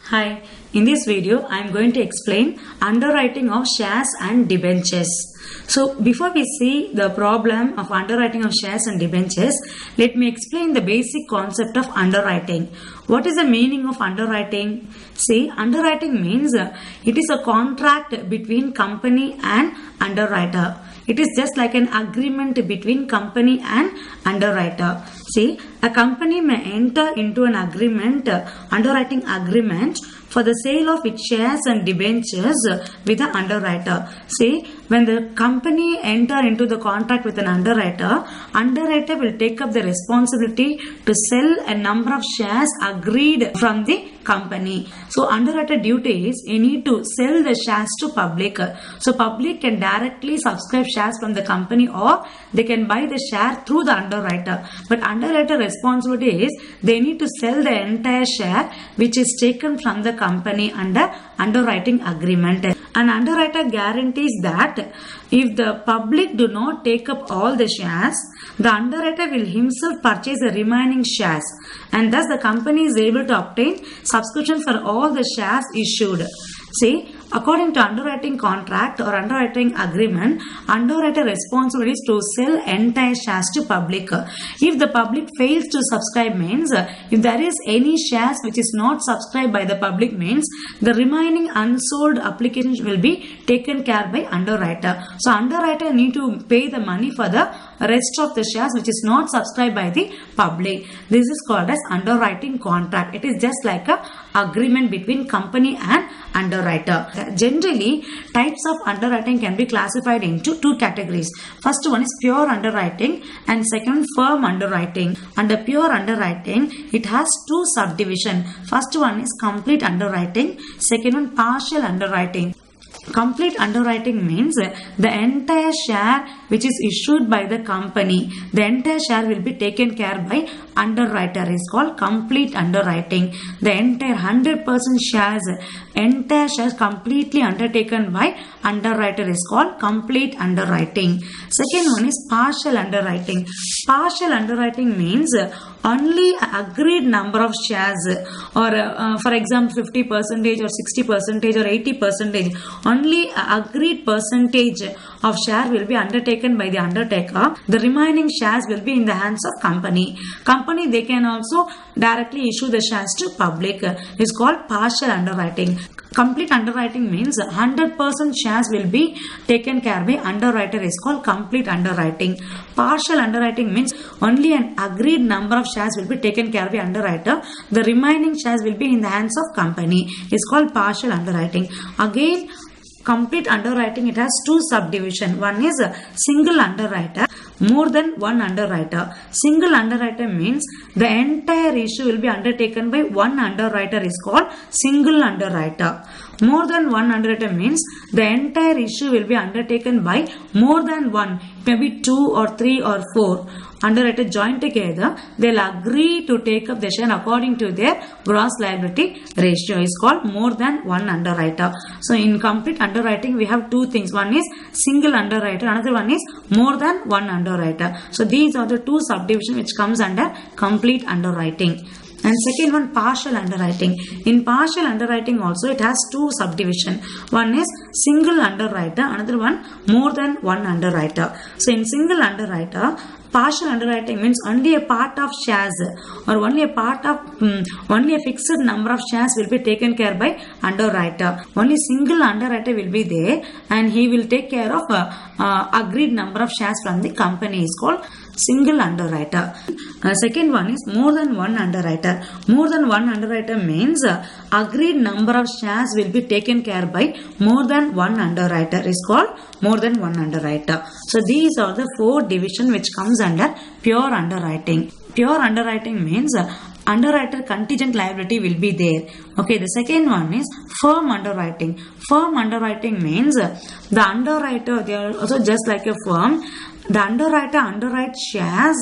Hi, in this video I am going to explain underwriting of shares and debentures. So before we see the problem of underwriting of shares and debentures, let me explain the basic concept of underwriting. What is the meaning of underwriting? See, underwriting means it is a contract between company and underwriter. It is just like an agreement between company and underwriter. See, a company may enter into an agreement, underwriting agreement for the sale of its shares and debentures with the underwriter. See, when the company enter into the contract with an underwriter, underwriter will take up the responsibility to sell a number of shares agreed from the company. So underwriter duty is you need to sell the shares to public. So public can directly subscribe shares from the company or they can buy the share through the underwriter. But underwriter responsibility is they need to sell the entire share which is taken from the company under underwriting agreement. An underwriter guarantees that if the public do not take up all the shares, the underwriter will himself purchase the remaining shares, and thus the company is able to obtain subscription for all the shares issued. See, according to underwriting contract or underwriting agreement, underwriter responsibility is to sell entire shares to public. If the public fails to subscribe means, if there is any shares which is not subscribed by the public means, the remaining unsold applications will be taken care by underwriter. So underwriter need to pay the money for the rest of the shares which is not subscribed by the public. This is called as underwriting contract. It is just like a agreement between company and underwriter. Generally, types of underwriting can be classified into two categories. First one is pure underwriting and second firm underwriting. Under pure underwriting, it has two subdivisions. First one is complete underwriting, second one partial underwriting. Complete underwriting means the entire share which is issued by the company, the entire share will be taken care by underwriter is called complete underwriting. The entire 100% shares completely undertaken by underwriter is called complete underwriting. Second one is partial underwriting. Partial underwriting means only agreed number of shares or for example 50% or 60% or 80%, only agreed percentage of share will be undertaken by the undertaker. The remaining shares will be in the hands of company. Company, they can also directly issue the shares to public. It's called partial underwriting. Complete underwriting means 100% shares will be taken care by underwriter is called complete underwriting. Partial underwriting means only an agreed number of shares will be taken care by underwriter. The remaining shares will be in the hands of company. It's called partial underwriting. Again, complete underwriting, it has two subdivisions. One is single underwriter, more than one underwriter. Single underwriter means the entire issue will be undertaken by one underwriter is called single underwriter. More than one underwriter means the entire issue will be undertaken by more than one, maybe 2 or 3 or 4 underwriter joined together. They'll agree to take up the share according to their gross liability ratio. Is called more than one underwriter. So in complete underwriting, we have two things. One is single underwriter, another one is more than one underwriter. So these are the two subdivisions which comes under complete underwriting. And second one, partial underwriting. In partial underwriting also it has two subdivisions. One is single underwriter, another one more than one underwriter. So in single underwriter, partial underwriting means only a part of shares or only a fixed number of shares will be taken care by underwriter. Only single underwriter will be there and he will take care of agreed number of shares from the company is called single underwriter. Second one is more than one underwriter. More than one underwriter means agreed number of shares will be taken care by more than one underwriter is called more than one underwriter. So these are the four divisions which comes under pure underwriting. Pure underwriting means underwriter contingent liability will be there. Okay, the second one is firm underwriting. Firm underwriting means the underwriter, they are also just like a firm. The underwriter underwrites shares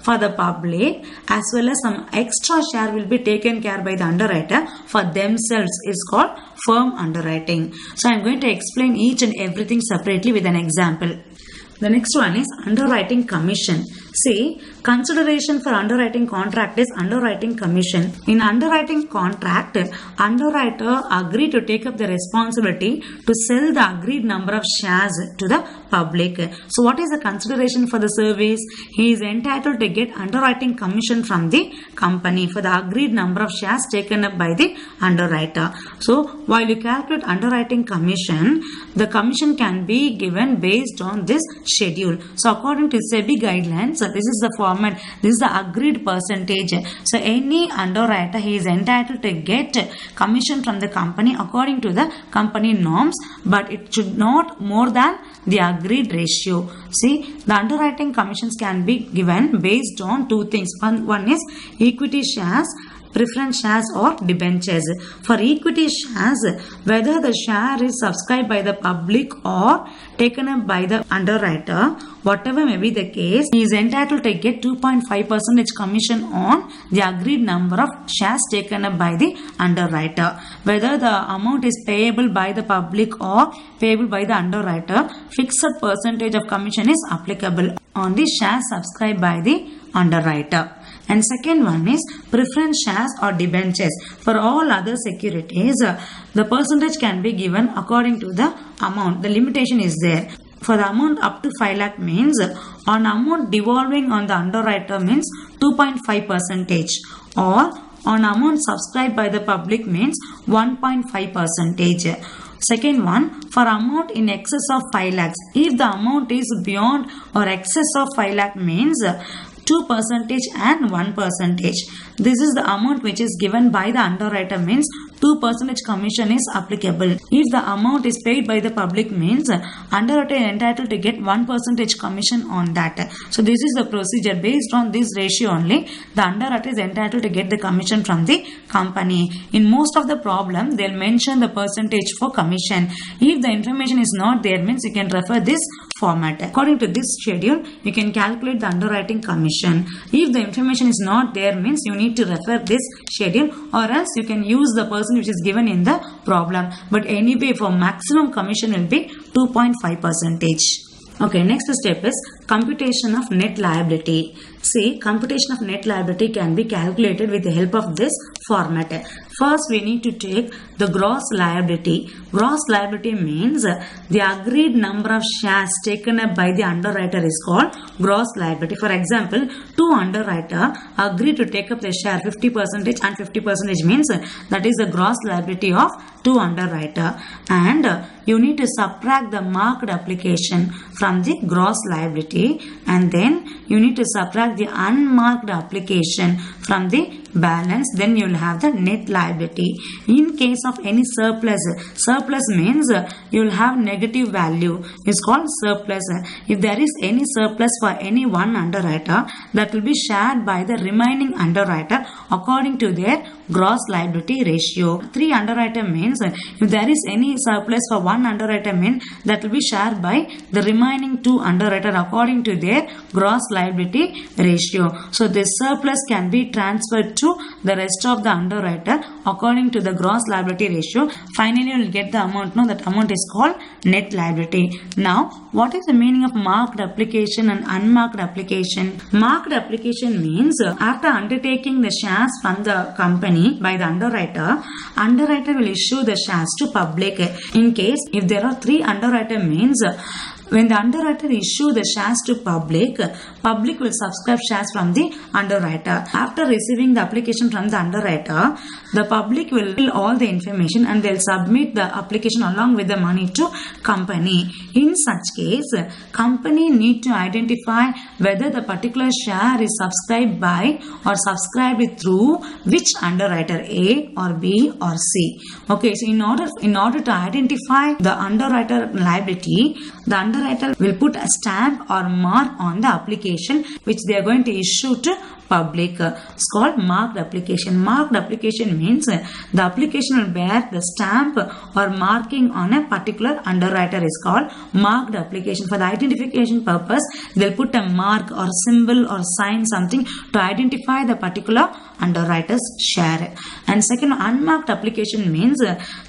for the public as well as some extra share will be taken care by the underwriter for themselves. Is called firm underwriting. So I am going to explain each and everything separately with an example. The next one is underwriting commission. See, consideration for underwriting contract is underwriting commission. In underwriting contract, underwriter agreed to take up the responsibility to sell the agreed number of shares to the public. So what is the consideration for the service? He is entitled to get underwriting commission from the company for the agreed number of shares taken up by the underwriter. So while you calculate underwriting commission, the commission can be given based on this schedule. So according to SEBI guidelines, this is the format, this is the agreed percentage. So any underwriter, he is entitled to get commission from the company according to the company norms, but it should not more than the agreed ratio. See, the underwriting commissions can be given based on two things. One is equity shares, preference shares or debentures. For equity shares, whether the share is subscribed by the public or taken up by the underwriter, whatever may be the case, he is entitled to get 2.5% commission on the agreed number of shares taken up by the underwriter. Whether the amount is payable by the public or payable by the underwriter, fixed percentage of commission is applicable on the shares subscribed by the underwriter. And second one is preference shares or debentures. For all other securities, the percentage can be given according to the amount. The limitation is there. For the amount up to 5 lakh means on amount devolving on the underwriter means 2.5% or on amount subscribed by the public means 1.5%. Second one, for amount in excess of 5 lakhs. If the amount is beyond or excess of 5 lakh means 2% and 1%. This is the amount which is given by the underwriter means 2% commission is applicable. If the amount is paid by the public means underwriter is entitled to get 1% commission on that. So this is the procedure. Based on this ratio only, the underwriter is entitled to get the commission from the company. In most of the problem, they'll mention the percentage for commission. If the information is not there means you can refer this format. According to this schedule, you can calculate the underwriting commission. If the information is not there means you need to refer this schedule, or else you can use the person which is given in the problem. But anyway, for maximum commission will be 2.5%. Okay, next step is computation of net liability. See, computation of net liability can be calculated with the help of this format. First, we need to take the gross liability. Gross liability means the agreed number of shares taken up by the underwriter is called gross liability. For example, two underwriter agree to take up the share 50% and 50% means that is the gross liability of two underwriter, and you need to subtract the marked application from the gross liability, and then you need to subtract the unmarked application from the balance, then you will have the net liability. In case of any surplus, surplus means you will have negative value, is called surplus. If there is any surplus for any one underwriter, that will be shared by the remaining underwriter according to their gross liability ratio. Three underwriter means if there is any surplus for one underwriter means that will be shared by the remaining two underwriter according to their gross liability ratio. So this surplus can be transferred to the rest of the underwriter according to the gross liability ratio. Finally, you will get the amount. Now that amount is called net liability. Now, what is the meaning of marked application and unmarked application? Marked application means after undertaking the shares from the company by the underwriter, underwriter will issue the shares to public. In case if there are three underwriter means when the underwriter issue the shares to public, public will subscribe shares from the underwriter. After receiving the application from the underwriter, the public will fill all the information and they'll submit the application along with the money to company. In such case, company need to identify whether the particular share is subscribed by or subscribed through which underwriter, A or B or C. Okay, so in order to identify the underwriter liability, the underwriter will put a stamp or mark on the application which they are going to issue to public. It's called marked application. Marked application means the application will bear the stamp or marking on a particular underwriter is called marked application. For the identification purpose, they'll put a mark or symbol or sign something to identify the particular underwriter's share. And second, unmarked application means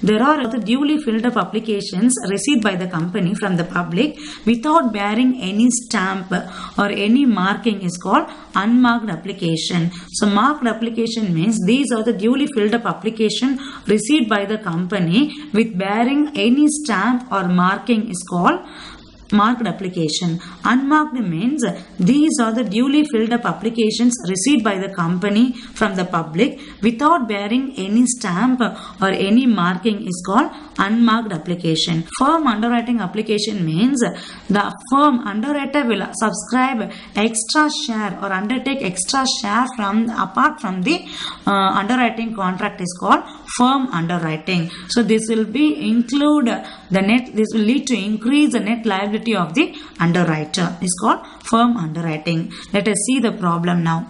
there are the duly filled up applications received by the company from the public without bearing any stamp or any marking is called unmarked application. So marked application means these are the duly filled up application received by the company with bearing any stamp or marking is called marked application. Unmarked means these are the duly filled up applications received by the company from the public without bearing any stamp or any marking is called unmarked application. Firm underwriting application means the firm underwriter will subscribe extra share or undertake extra share from apart from the underwriting contract is called firm underwriting. So this will be include the net, this will lead to increase the net liability of the underwriter is called firm underwriting. Let us see the problem now.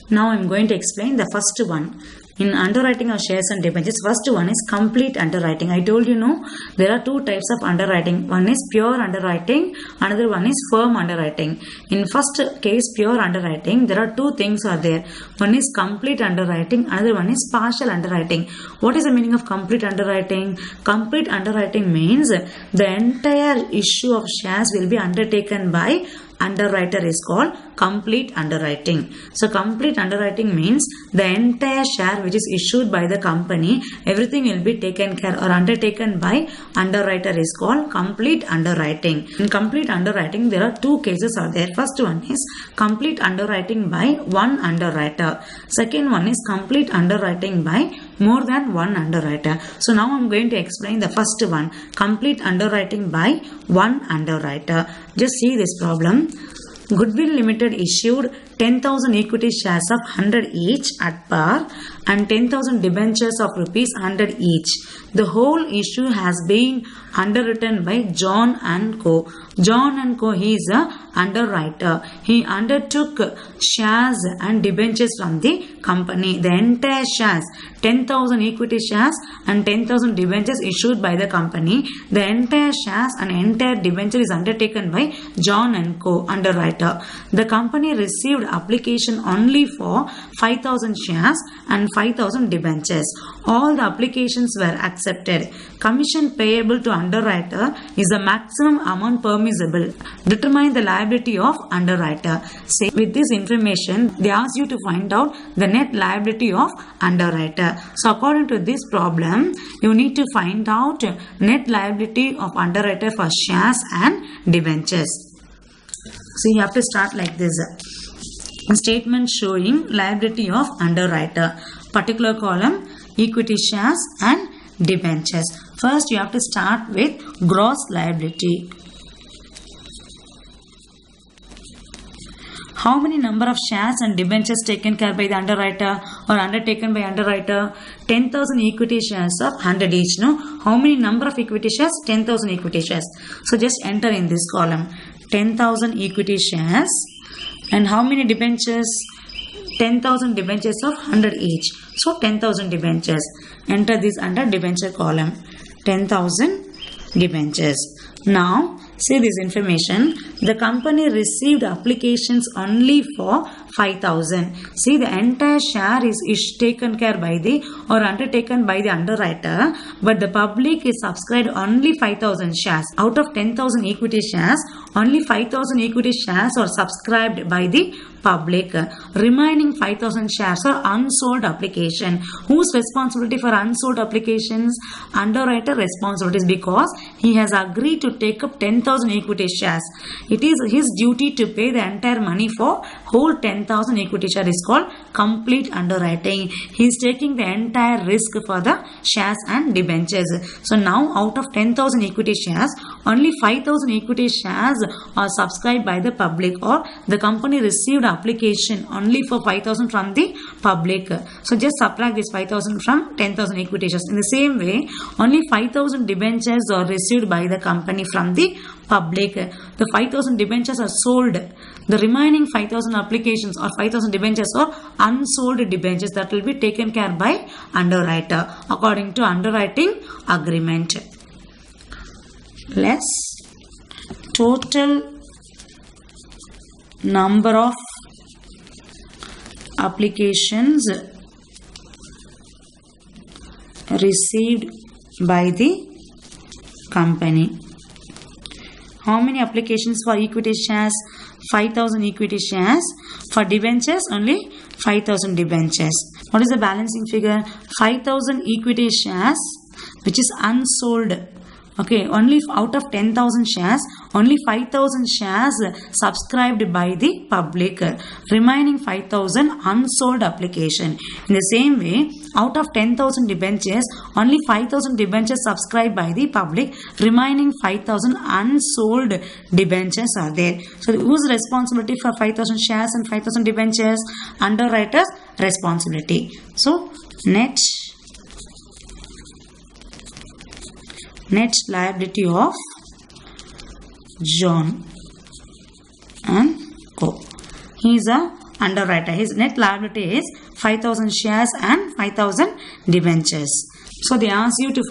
Now I am going to explain the first one. In underwriting of shares and debentures, first one is complete underwriting. I told you there are two types of underwriting. One is pure underwriting, another one is firm underwriting. In first case, pure underwriting, there are two things are there. One is complete underwriting, another one is partial underwriting. What is the meaning of complete underwriting? Complete underwriting means the entire issue of shares will be undertaken by underwriter is called complete underwriting. So complete underwriting means the entire share which is issued by the company, everything will be taken care or undertaken by underwriter is called complete underwriting. In complete underwriting, there are two cases are there. First one is complete underwriting by one underwriter. Second one is complete underwriting by more than one underwriter. So now I am going to explain the first one, complete underwriting by one underwriter. Just see this problem. Goodwill Limited issued 10,000 equity shares of 100 each at par and 10,000 debentures of rupees 100 each. The whole issue has been underwritten by John and Co. John and Co. He is a underwriter. He undertook shares and debentures from the company. The entire shares, 10,000 equity shares and 10,000 debentures issued by the company. The entire shares and entire debenture is undertaken by John and Co. underwriter. The company received application only for 5,000 shares and 5,000 debentures. All the applications were accepted. Commission payable to underwriter is the maximum amount permissible. Determine the liability of underwriter. Say, with this information, they ask you to find out the net liability of underwriter. So according to this problem, you need to find out net liability of underwriter for shares and debentures. So you have to start like this. A statement showing liability of underwriter. Particular column, equity shares and debentures. First you have to start with gross liability. How many number of shares and debentures taken care by the underwriter or undertaken by underwriter? 10,000 equity shares of 100 each. No? How many number of equity shares? 10,000 equity shares. So just enter in this column. 10,000 equity shares. And how many debentures? 10,000 debentures of 100 each. So 10,000 debentures. Enter this under debenture column. 10,000 debentures. Now see this information. The company received applications only for 5,000. See, the entire share is taken care by the or undertaken by the underwriter, but the public is subscribed only 5,000 shares. Out of 10,000 equity shares, only 5,000 equity shares are subscribed by the public. Remaining 5,000 shares are unsold application. Whose responsibility for unsold applications? Underwriter responsibilities, because he has agreed to take up 10,000 equity shares. It is his duty to pay the entire money for whole 10,000 equity share is called complete underwriting. He is taking the entire risk for the shares and debentures. So now out of 10,000 equity shares, only 5,000 equity shares are subscribed by the public, or the company received application only for 5,000 from the public. So just subtract this 5,000 from 10,000 equity shares. In the same way, only 5,000 debentures are received by the company from the public. The 5,000 debentures are sold. The remaining 5,000 applications or 5,000 debentures are unsold debentures that will be taken care by underwriter according to underwriting agreement. Less total number of applications received by the company. How many applications for equity shares? 5,000 equity shares. For debentures, only 5,000 debentures. What is the balancing figure? 5,000 equity shares, which is unsold. Okay, only out of 10,000 shares, only 5,000 shares subscribed by the public. Remaining 5,000 unsold application. In the same way, out of 10,000 debentures, only 5,000 debentures subscribed by the public. Remaining 5,000 unsold debentures are there. So, whose responsibility for 5,000 shares and 5,000 debentures? Underwriter's responsibility. So, net liability of John and Co. He is a underwriter. His net liability is 5,000 shares and 5,000 debentures. So they ask you to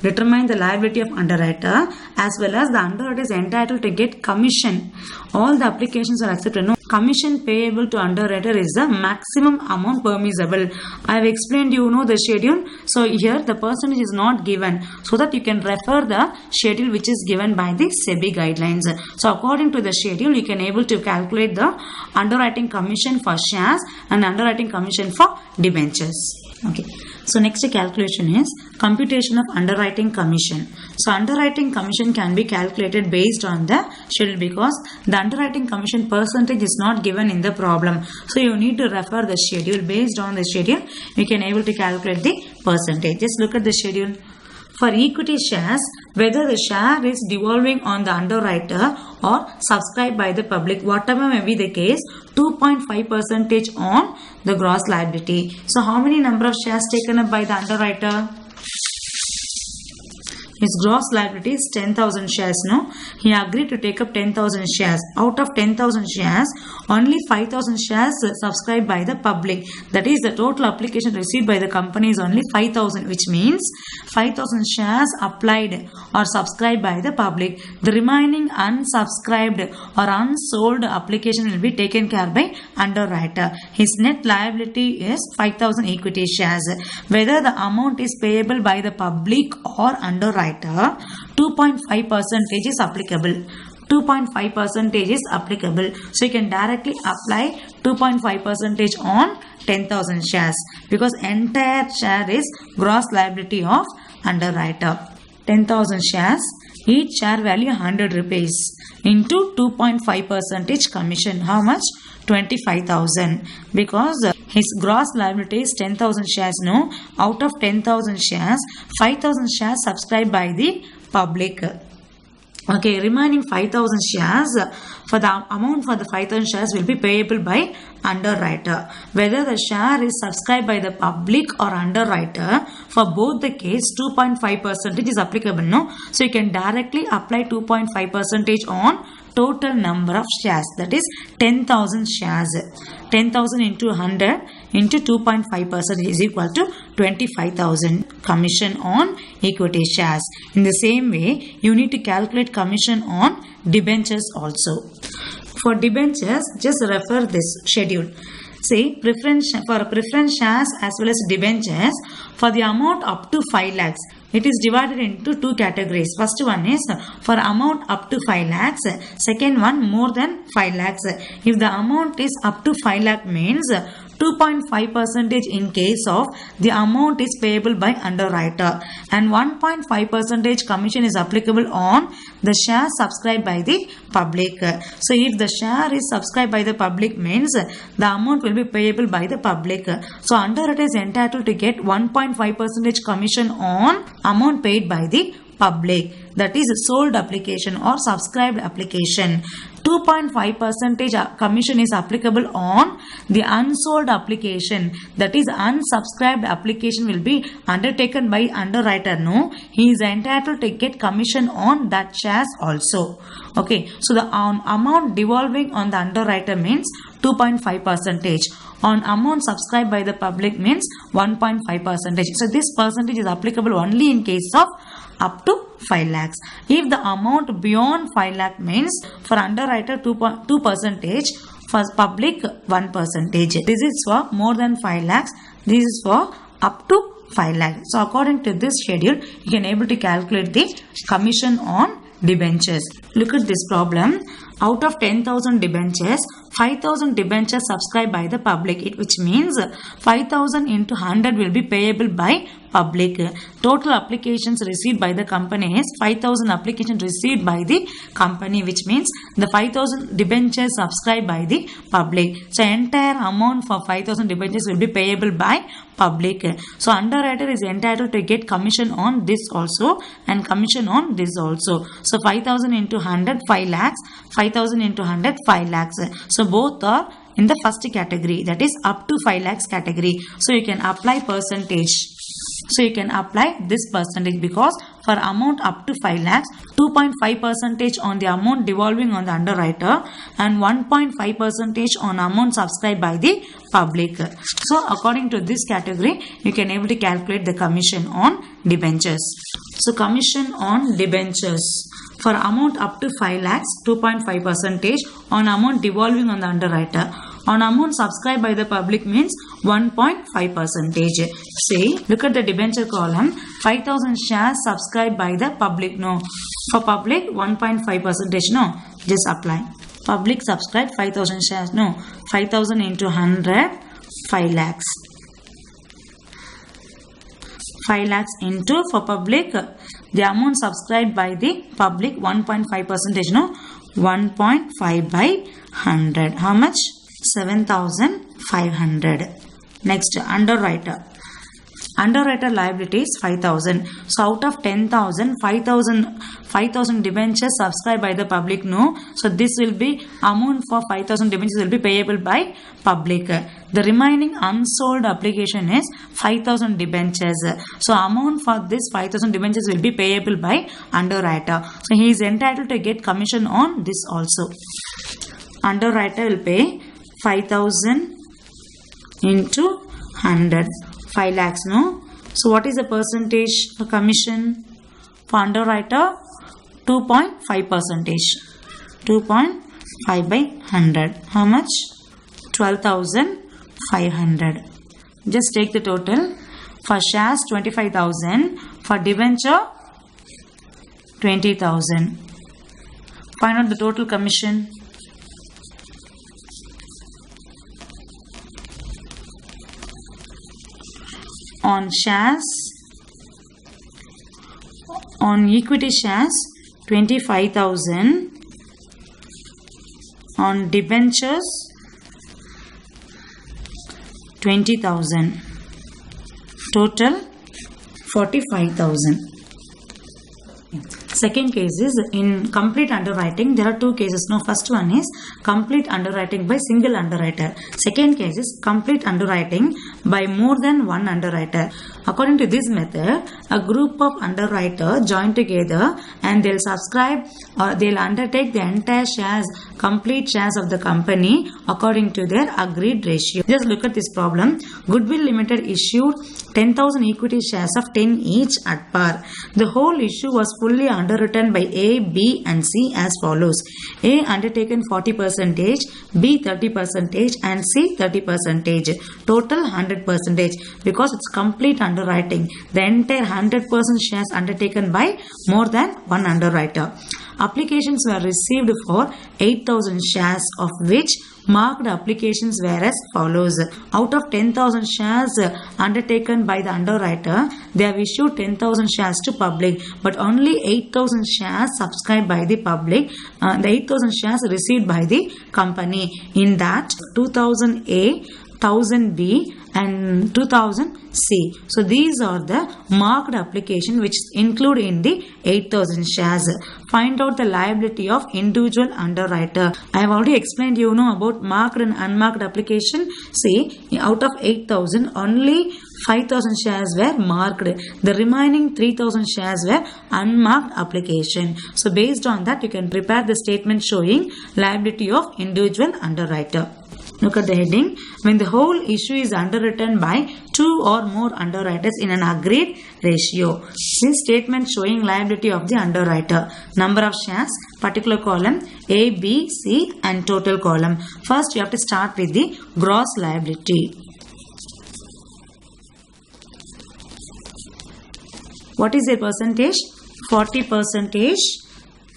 determine the liability of underwriter, as well as the underwriter is entitled to get commission. All the applications are accepted. No, commission payable to underwriter is the maximum amount permissible. I have explained the schedule. So here the percentage is not given, so that you can refer the schedule which is given by the SEBI guidelines. So according to the schedule, you can able to calculate the underwriting commission for shares and underwriting commission for debentures. Okay. So next calculation is computation of underwriting commission. So underwriting commission can be calculated based on the schedule, because the underwriting commission percentage is not given in the problem. So you need to refer the schedule. Based on the schedule, you can able to calculate the percentage. Just look at the schedule. For equity shares, whether the share is devolving on the underwriter or subscribed by the public, whatever may be the case, 2.5% on the gross liability. So how many number of shares taken up by the underwriter? His gross liability is 10,000 shares. No, he agreed to take up 10,000 shares. Out of 10,000 shares, only 5,000 shares subscribed by the public. That is, the total application received by the company is only 5,000, which means 5,000 shares applied or subscribed by the public. The remaining unsubscribed or unsold application will be taken care by underwriter. His net liability is 5,000 equity shares. Whether the amount is payable by the public or underwriter, 2.5% is applicable. 2.5% is applicable. So you can directly apply 2.5% on 10,000 shares, because entire share is gross liability of underwriter. 10,000 shares, each share value 100 rupees into 2.5% commission. How much? 25,000, because his gross liability is 10,000 shares. No, out of 10,000 shares, 5,000 shares subscribed by the public. Okay, remaining 5,000 shares, for the amount for the 5,000 shares will be payable by underwriter. Whether the share is subscribed by the public or underwriter, for both the case 2.5% is applicable. No, so you can directly apply 2.5% on total number of shares, that is 10,000 shares. 10,000 into 100 into 2.5% is equal to 25,000 commission on equity shares. In the same way, you need to calculate commission on debentures also. For debentures, just refer this schedule. See, for preference shares as well as debentures, for the amount up to 5 lakhs, it is divided into two categories. First one is for amount up to 5 lakhs. Second one, more than 5 lakhs. If the amount is up to 5 lakh means 2.5% in case of the amount is payable by underwriter, and 1.5% commission is applicable on the share subscribed by the public. So if the share is subscribed by the public means the amount will be payable by the public. So underwriter is entitled to get 1.5% commission on amount paid by the public, that is sold application or subscribed application. 2.5% commission is applicable on the unsold application, that is unsubscribed application will be undertaken by underwriter. No, he is entitled to get commission on that shares also. Okay, so the amount devolving on the underwriter means 2.5%. On amount subscribed by the public means 1.5%. So this percentage is applicable only in case of up to 5 lakhs. If the amount beyond 5 lakh means for underwriter 2%, for public 1%. This is for more than 5 lakhs. This is for up to 5 lakhs. So according to this schedule, you can able to calculate the commission on debentures. Look at this problem. Out of 10,000 debentures, 5,000 debentures subscribed by the public, which means 5,000 into 100 will be payable by public. Total applications received by the company is 5,000 applications received by the company, which means the 5,000 debentures subscribed by the public. So entire amount for 5,000 debentures will be payable by public. So underwriter is entitled to get commission on this also and commission on this also. So 5,000 into 100, 5 lakhs. 5,000 into 100, 5 lakhs. So both are in the first category, that is up to 5 lakhs category. So you can apply percentage. So you can apply this percentage because for amount up to 5 lakhs, 2.5% on the amount devolving on the underwriter and 1.5% on amount subscribed by the public. So according to this category, you can able to calculate the commission on debentures. So commission on debentures. For amount up to 5 lakhs, 2.5% on amount devolving on the underwriter. On amount subscribed by the public means 1.5%. See, look at the debenture column. 5,000 shares subscribed by the public. No. For public, 1.5%. No. Just apply. Public subscribed 5,000 shares. No. 5,000 into 100, 5 lakhs. 5 lakhs into for public, the amount subscribed by the public 1.5%. No. 1.5 by 100. How much? 7,500. Next, underwriter. Underwriter liability is 5,000. So out of 10,000, 5,000 debentures subscribed by the public. No. So this will be amount for 5,000 debentures will be payable by public. The remaining unsold application is 5,000 debentures. So amount for this 5,000 debentures will be payable by underwriter. So he is entitled to get commission on this also. Underwriter will pay 5,000 into 100. 5 lakhs, no? So what is the percentage for commission for underwriter? 2.5%. 2.5 by 100. How much? 12,500. Just take the total. For shares 25,000. For debenture 20,000. Find out the total commission. On shares, on equity shares 25,000, on debentures 20,000, total 45,000. Second case is in complete underwriting. There are two cases. Now, first one is complete underwriting by single underwriter. Second case is complete underwriting by more than one underwriter. According to this method, a group of underwriters join together and they'll subscribe or they'll undertake the entire shares, complete shares of the company according to their agreed ratio. Just look at this problem. Goodwill Limited issued 10,000 equity shares of 10 each at par. The whole issue was fully underwritten by A, B and C as follows. A undertaken 40%, B 30% and C 30%. Total 100% because it's complete underwriting. The entire 100% shares undertaken by more than one underwriter. Applications were received for 8,000 shares, of which marked applications were as follows. Out of 10,000 shares undertaken by the underwriter, they have issued 10,000 shares to public, but only 8,000 shares subscribed by the public. The 8,000 shares received by the company. In that, 2,000 A, 1,000 B and 2,000 C. So these are the marked application which include in the 8,000 shares. Find out the liability of individual underwriter. I have already explained about marked and unmarked application. See, out of 8,000 only 5,000 shares were marked. The remaining 3,000 shares were unmarked application. So based on that you can prepare the statement showing liability of individual underwriter. Look at the heading. When the whole issue is underwritten by two or more underwriters in an agreed ratio. This statement showing liability of the underwriter. Number of shares, particular column, A, B, C and total column. First you have to start with the gross liability. What is the percentage? 40%.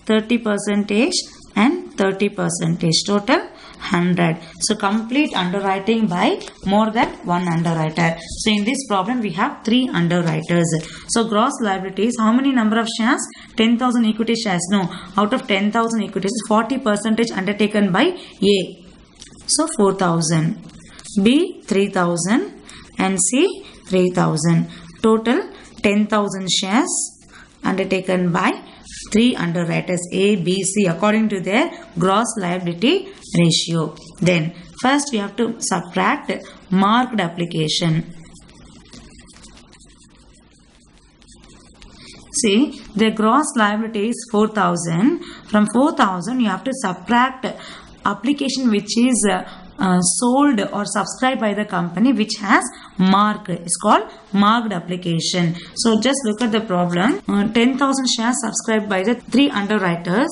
30% and 30%. Total 100. So complete underwriting by more than one underwriter. So in this problem we have 3 underwriters. So gross liabilities, how many number of shares? 10,000 equity shares. No, out of 10,000 equities, 40% undertaken by A. So 4,000. B 3,000 and C 3,000. Total 10,000 shares undertaken by 3 underwriters A, B, C according to their gross liability ratio. Then first we have to subtract marked application. See, the gross liability is 4,000. From 4,000 you have to subtract application which is sold or subscribed by the company which has mark. It's called marked application. So just look at the problem. 10,000 shares subscribed by the 3 underwriters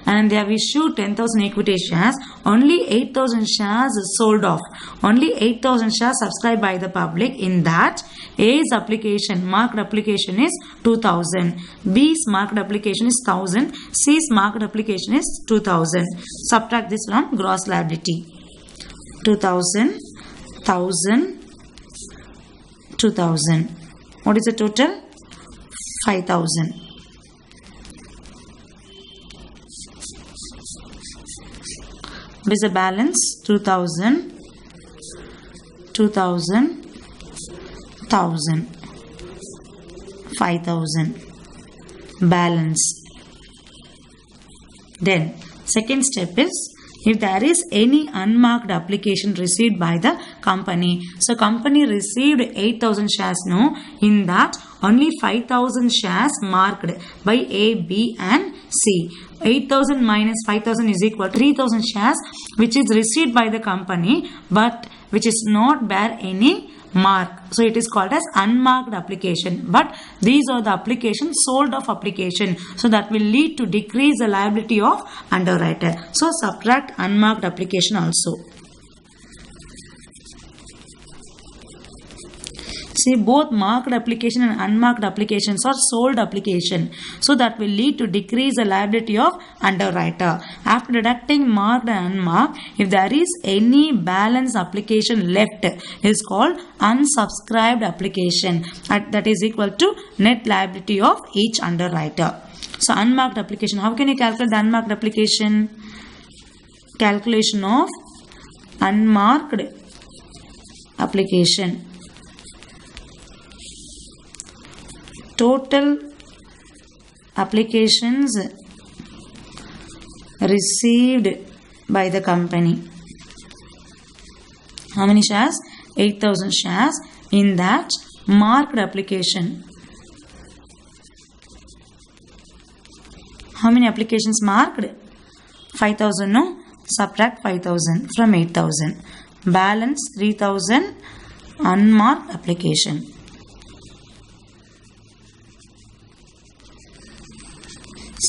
and they have issued 10,000 equity shares. Only 8,000 shares sold off. Only 8,000 shares subscribed by the public. In that, A's application, marked application is 2,000. B's marked application is 1,000. C's marked application is 2,000. Subtract this from gross liability. 2,000, 1,000, 2,000. What is the total? 5,000. What is the balance? 2,000, 2,000, 1,000, 5,000. Balance. Then second step is, if there is any unmarked application received by the company. So company received 8,000 shares. No, in that only 5,000 shares marked by A, B and C. 8,000 minus 5,000 is equal to 3,000 shares which is received by the company but which is not bear any mark. So it is called as unmarked application. But these are the applications sold off application. So that will lead to decrease the liability of underwriter. So subtract unmarked application also. See, both marked application and unmarked applications are sold application. So that will lead to decrease the liability of underwriter. After deducting marked and unmarked, if there is any balance application left, is called unsubscribed application. That is equal to net liability of each underwriter. So unmarked application, how can you calculate the unmarked application? Calculation of unmarked application. Total applications received by the company. How many shares? 8,000 shares. In that, marked application. How many applications marked? 5,000. No? Subtract 5,000 from 8,000. Balance 3,000 unmarked application.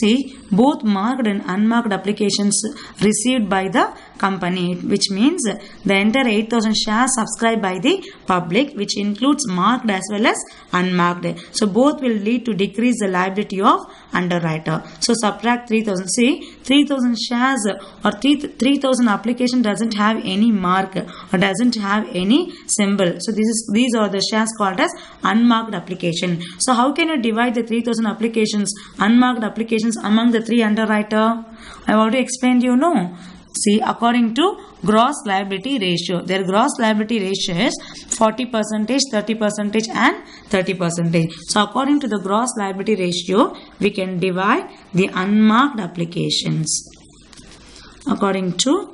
See, both marked and unmarked applications received by the company, which means the entire 8,000 shares subscribed by the public, which includes marked as well as unmarked. So both will lead to decrease the liability of underwriter. So subtract 3,000. See, 3,000 shares or 3,000 application doesn't have any mark or doesn't have any symbol. So these are the shares called as unmarked application. So how can you divide the 3,000 applications, unmarked applications among the 3 underwriter? I've already explained, you know. See, according to gross liability ratio, their gross liability ratio is 40%, 30% and 30%. So according to the gross liability ratio, we can divide the unmarked applications according to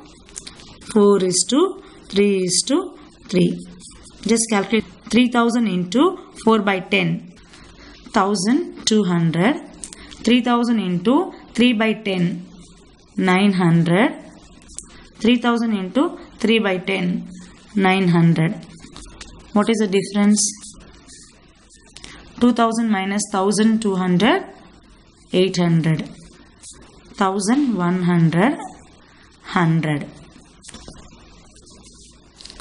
4:3:3. Just calculate 3,000 into 4 by 10, 1,200. 3,000 into 3 by 10, 900. 3,000 into 3 by 10, 900. What is the difference? 2,000 minus 1,200, 800. 1,100, 100.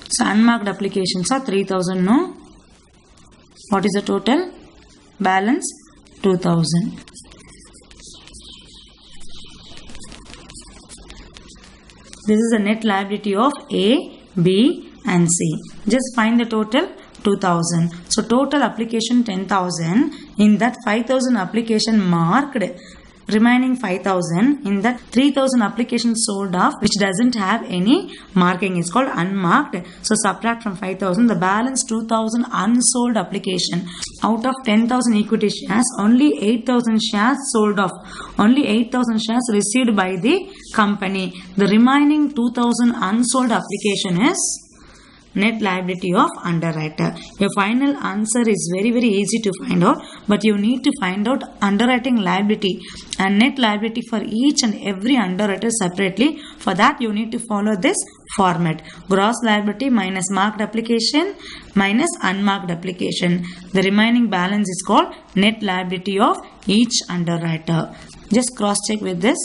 So unmarked applications are 3,000. No? What is the total? Balance 2,000. This is the net liability of A, B and C. Just find the total 2000. So total application 10,000. In that 5,000 application marked, remaining 5,000. In that 3,000 applications sold off which doesn't have any marking is called unmarked. So subtract from 5,000 the balance 2,000 unsold application. Out of 10,000 equity shares, only 8,000 shares sold off. Only 8,000 shares received by the company. The remaining 2,000 unsold application is net liability of underwriter. Your final answer is very easy to find out, but you need to find out underwriting liability and net liability for each and every underwriter separately. For that you need to follow this format: gross liability minus marked application minus unmarked application. The remaining balance is called net liability of each underwriter. Just cross check with this.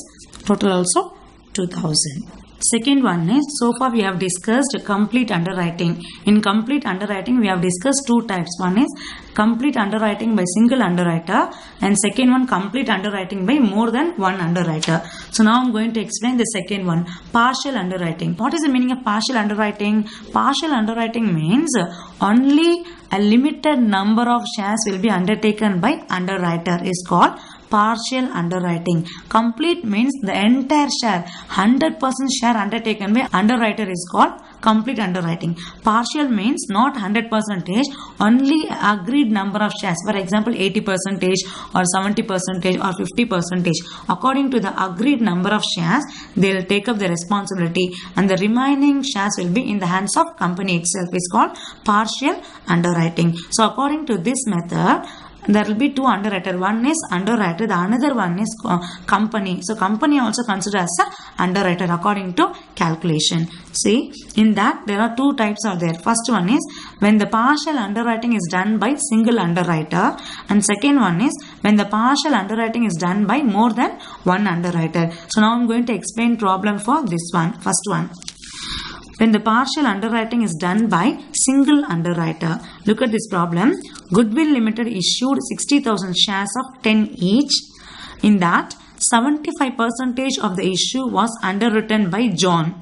Total also 2000. Second one is, so far we have discussed complete underwriting. In complete underwriting we have discussed two types. One is complete underwriting by single underwriter and second one complete underwriting by more than one underwriter. So now I am going to explain the second one, partial underwriting. What is the meaning of partial underwriting? Partial underwriting means only a limited number of shares will be undertaken by underwriter is called partial underwriting. Complete means the entire share, 100% share undertaken by underwriter is called complete underwriting. Partial means not 100%, only agreed number of shares. For example, 80% or 70% or 50%. According to the agreed number of shares, they will take up the responsibility and the remaining shares will be in the hands of company itself. Is called partial underwriting. So according to this method, there will be two underwriter. One is underwriter, the another one is company. So company also considered as a underwriter according to calculation. See, in that there are two types are there. First one is when the partial underwriting is done by single underwriter, and second one is when the partial underwriting is done by more than one underwriter. So now I am going to explain problem for this one. First one. When the partial underwriting is done by single underwriter. Look at this problem. Goodwill Limited issued 60,000 shares of 10 each. In that, 75% of the issue was underwritten by John.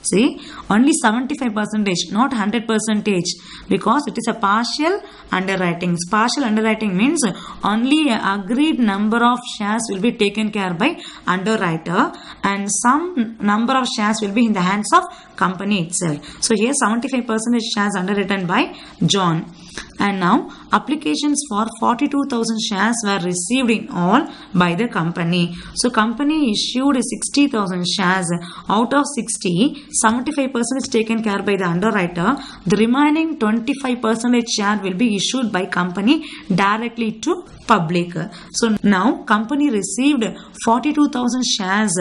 See, only 75%, not 100%, because it is a partial underwriting. Partial underwriting means only an agreed number of shares will be taken care by underwriter and some number of shares will be in the hands of company itself. So here 75% shares underwritten by John. And now applications for 42,000 shares were received in all by the company. So company issued 60,000 shares. Out of 60, 75% is taken care by the underwriter. The remaining 25% share will be issued by company directly to public. So now company received 42,000 shares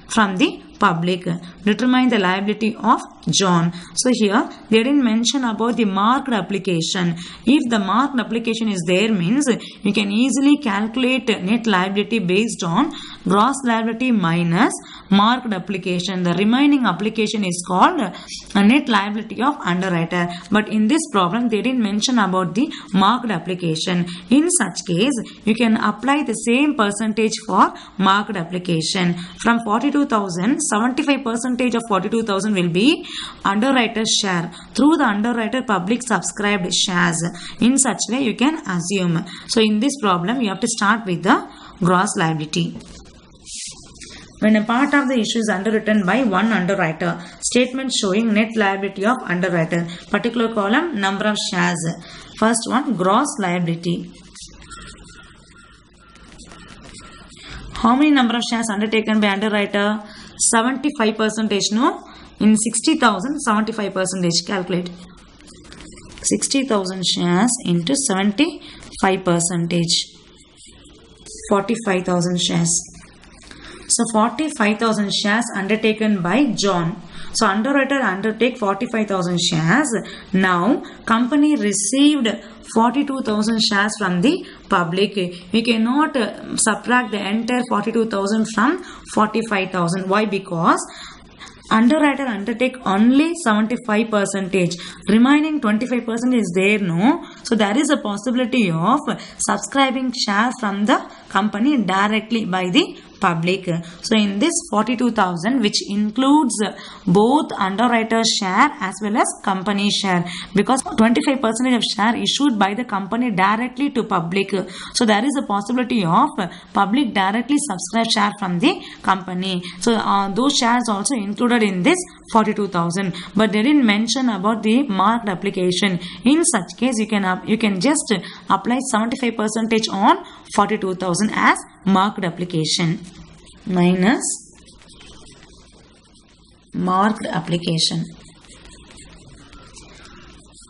from the public. Determine the liability of John. So here they didn't mention about the marked application. If the marked application is there means you can easily calculate net liability based on gross liability minus marked application. The remaining application is called a net liability of underwriter. But in this problem they didn't mention about the marked application. In such case you can apply the same percentage for marked application. From 42,000, 75% of 42,000 will be underwriter's share through the underwriter public subscribed shares. In such way you can assume. So in this problem you have to start with the gross liability. When a part of the issue is underwritten by one underwriter, statement showing net liability of underwriter. Particular column, number of shares. First one, gross liability. How many number of shares undertaken by underwriter? 75%, no? In 60,000, 75%. Calculate. 60,000 shares into 75%. 45,000 shares. So 45,000 shares undertaken by John. So underwriter undertake 45,000 shares. Now company received 42,000 shares from the public. We cannot subtract the entire 42,000 from 45,000. Why? Because underwriter undertake only 75%. Remaining 25% is there, no? So there is a possibility of subscribing shares from the company directly by the public. So in this 42,000, which includes both underwriter share as well as company share, because 25% of share issued by the company directly to public. So there is a possibility of public directly subscribe share from the company. So those shares also included in this 42,000, but they didn't mention about the marked application. In such case, you can just apply 75% on 42,000 as marked application minus marked application.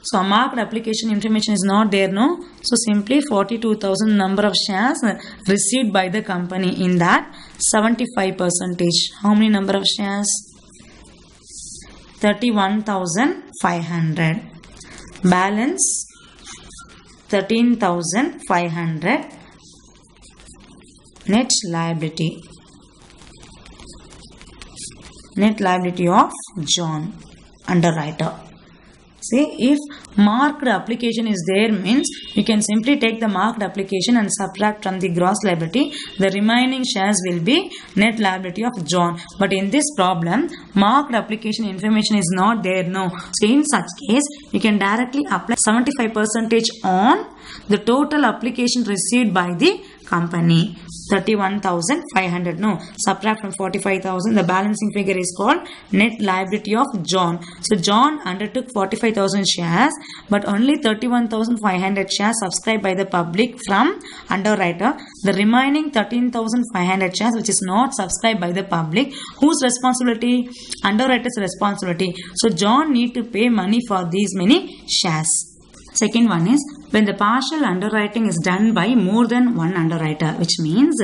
So marked application information is not there, no? So simply 42,000 number of shares received by the company. In that 75%. How many number of shares? 31,500. Balance 13,500. Net liability. Net liability of John, underwriter. See, if marked application is there means you can simply take the marked application and subtract from the gross liability. The remaining shares will be net liability of John. But in this problem, marked application information is not there, no. So in such case, you can directly apply 75% on the total application received by the company. 31,500, no. Subtract from 45,000. The balancing figure is called net liability of John. So John undertook 45,000 shares, but only 31,500 shares subscribed by the public from underwriter. The remaining 13,500 shares which is not subscribed by the public, whose responsibility? Underwriter's responsibility. So John need to pay money for these many shares. Second one is when the partial underwriting is done by more than one underwriter, which means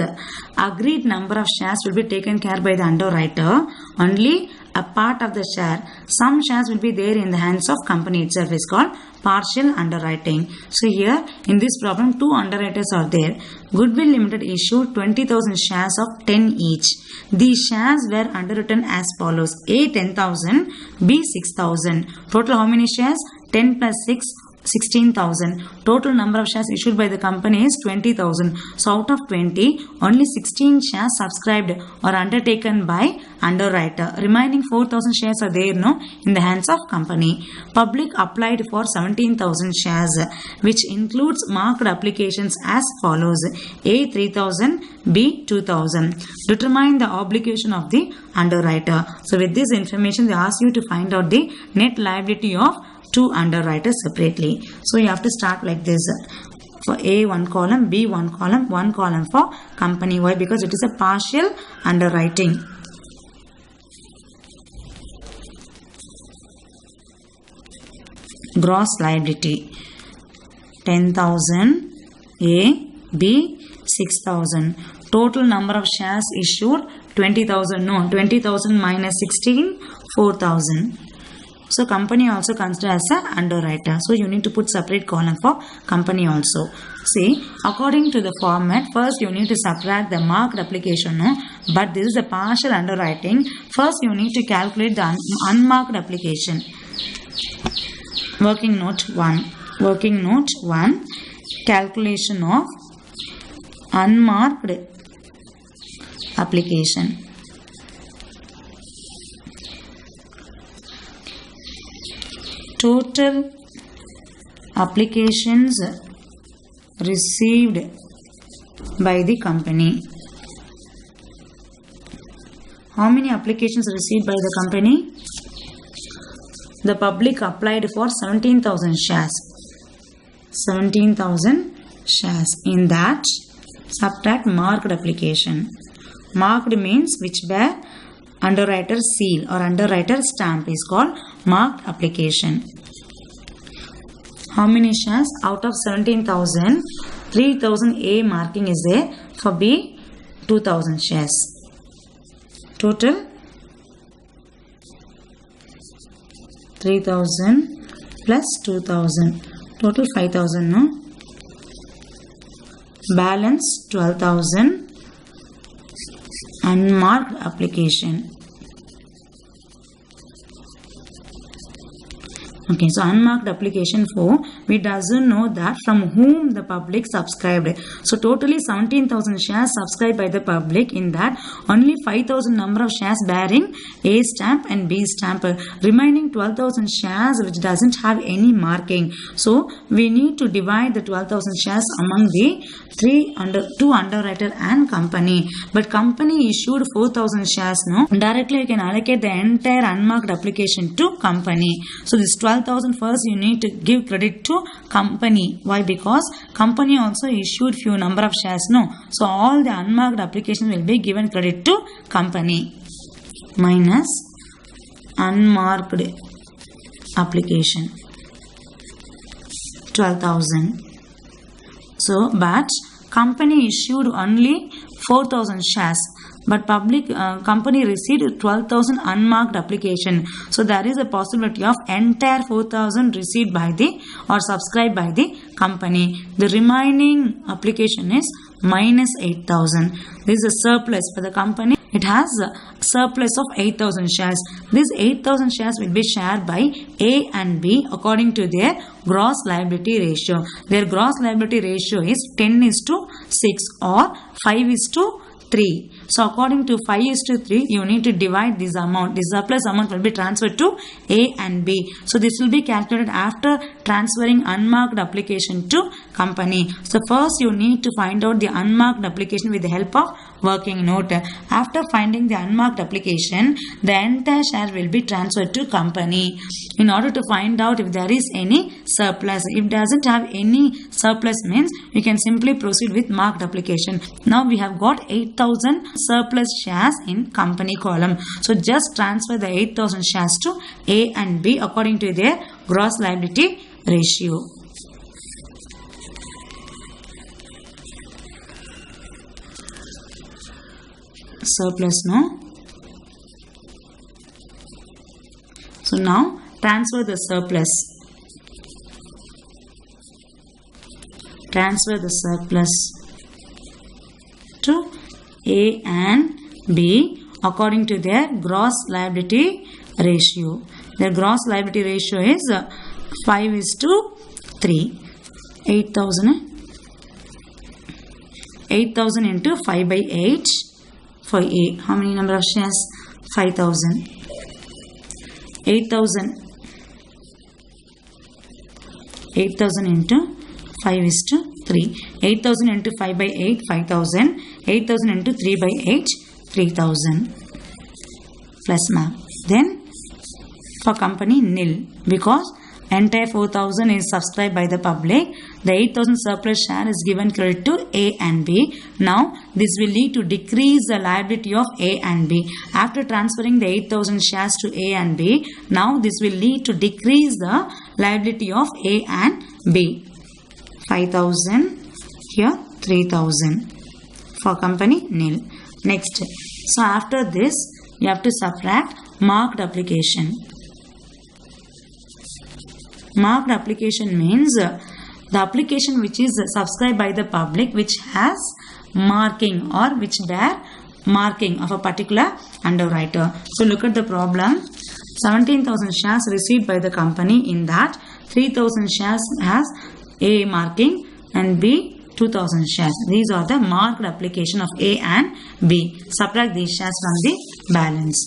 agreed number of shares will be taken care by the underwriter, only a part of the share. Some shares will be there in the hands of company itself, is called partial underwriting. So here in this problem, two underwriters are there. Goodwill Limited issued 20,000 shares of 10 each. These shares were underwritten as follows: A 10,000, B 6,000. Total how many shares? 10 plus 6, 16,000. Total number of shares issued by the company is 20,000. So out of 20, only 16 shares subscribed or undertaken by underwriter. Remaining 4,000 shares are there, no, in the hands of company. Public applied for 17,000 shares, which includes marked applications as follows: A 3,000, B 2,000. Determine the obligation of the underwriter. So with this information, they ask you to find out the net liability of two underwriters separately. So you have to start like this. For A, one column, B, one column for company. Why? Because it is a partial underwriting. Gross liability 10,000 A, B 6,000. Total number of shares issued 20,000. No, 20,000 minus 16, 4,000. So company also considered as an underwriter. So you need to put separate column for company also. See, according to the format, first you need to subtract the marked application, no? But this is a partial underwriting. First you need to calculate the unmarked application. Working note 1. Working note 1. Calculation of unmarked application. Total applications received by the company. How many applications received by the company? The public applied for 17,000 shares. 17,000 shares. In that, subtract marked application. Marked means which bear underwriter seal or underwriter stamp, is called marked application. How many shares? Out of 17,000, 3,000 A marking is there. For B, 2,000 shares. Total 3,000 plus 2,000. Total 5,000, no? Balance 12,000. Unmarked application. Okay, so unmarked application 4, we doesn't know that from whom the public subscribed. So totally 17,000 shares subscribed by the public. In that, only 5,000 number of shares bearing A stamp and B stamp. Remaining 12,000 shares which doesn't have any marking. So we need to divide the 12,000 shares among the two underwriter and company. But company issued 4,000 shares. No, directly you can allocate the entire unmarked application to company. So this 12,000 first you need to give credit to company. Why? Because company also issued few number of shares. No, so all the unmarked application will be given credit to company minus unmarked application 12,000. So but company issued only 4,000 shares, but company received 12,000 unmarked application. So there is a possibility of entire 4,000 received by the or subscribed by the company. The remaining application is minus 8,000. This is a surplus for the company. It has a surplus of 8,000 shares. This 8,000 shares will be shared by A and B according to their gross liability ratio. Their gross liability ratio is 10:6 or 5:3. So according to 5:3, you need to divide this amount. This surplus amount will be transferred to A and B. So this will be calculated after transferring unmarked application to company. So first you need to find out the unmarked application with the help of working note. After finding the unmarked application, the entire share will be transferred to company in order to find out if there is any surplus. If it doesn't have any surplus means you can simply proceed with marked application. Now we have got 8,000 surplus shares in company column. So just transfer the 8,000 shares to A and B according to their gross liability ratio. Surplus, no? So now transfer the surplus. Transfer the surplus to A and B according to their gross liability ratio. Their gross liability ratio is 5:3. 8,000 into 5 by 8 for A. How many number of shares? 5,000. 8,000 into 5:3. 8,000 into 5 by 8, 5,000. 8,000 into 3 by 8, 3,000. Plus mark. Then for company nil, because entire 4,000 is subscribed by the public. The 8,000 surplus share is given credit to A and B. Now this will lead to decrease the liability of A and B. After transferring the 8,000 shares to A and B, now this will lead to decrease the liability of A and B. 5,000 here, 3,000 for company nil. Next, so after this you have to subtract marked application. Marked application means the application which is subscribed by the public which has marking or which bear marking of a particular underwriter. So look at the problem. 17,000 shares received by the company. In that 3,000 shares has A marking and B 2,000 shares. These are the marked application of A and B. Subtract these shares from the balance.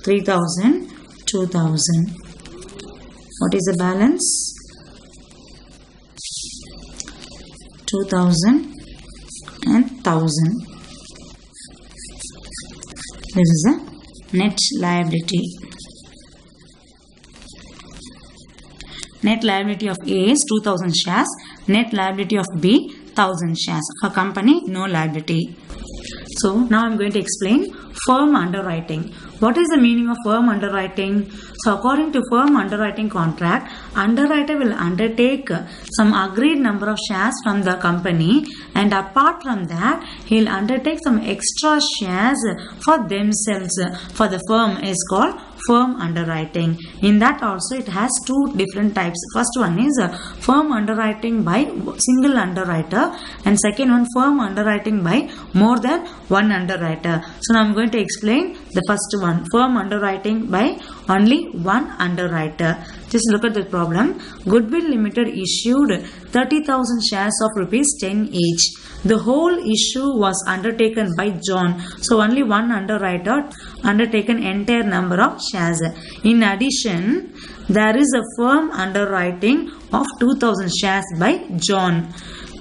3,000, 2,000. What is the balance? 2,000 and 1,000. This is the net liability. Net liability of A is 2,000 shares. Net liability of B 1,000 shares. For company, no liability. So now I am going to explain firm underwriting. What is the meaning of firm underwriting? So according to firm underwriting contract, underwriter will undertake some agreed number of shares from the company, and apart from that he will undertake some extra shares for themselves. For the firm is called firm underwriting. In that also it has two different types. First one is firm underwriting by single underwriter, and second one firm underwriting by more than one underwriter. So now I'm going to explain the first one, firm underwriting by only one underwriter. Just look at the problem. Goodwill Limited issued 30,000 shares of rupees 10 each. The whole issue was undertaken by John. So only one underwriter undertaken entire number of shares. In addition, there is a firm underwriting of 2,000 shares by John.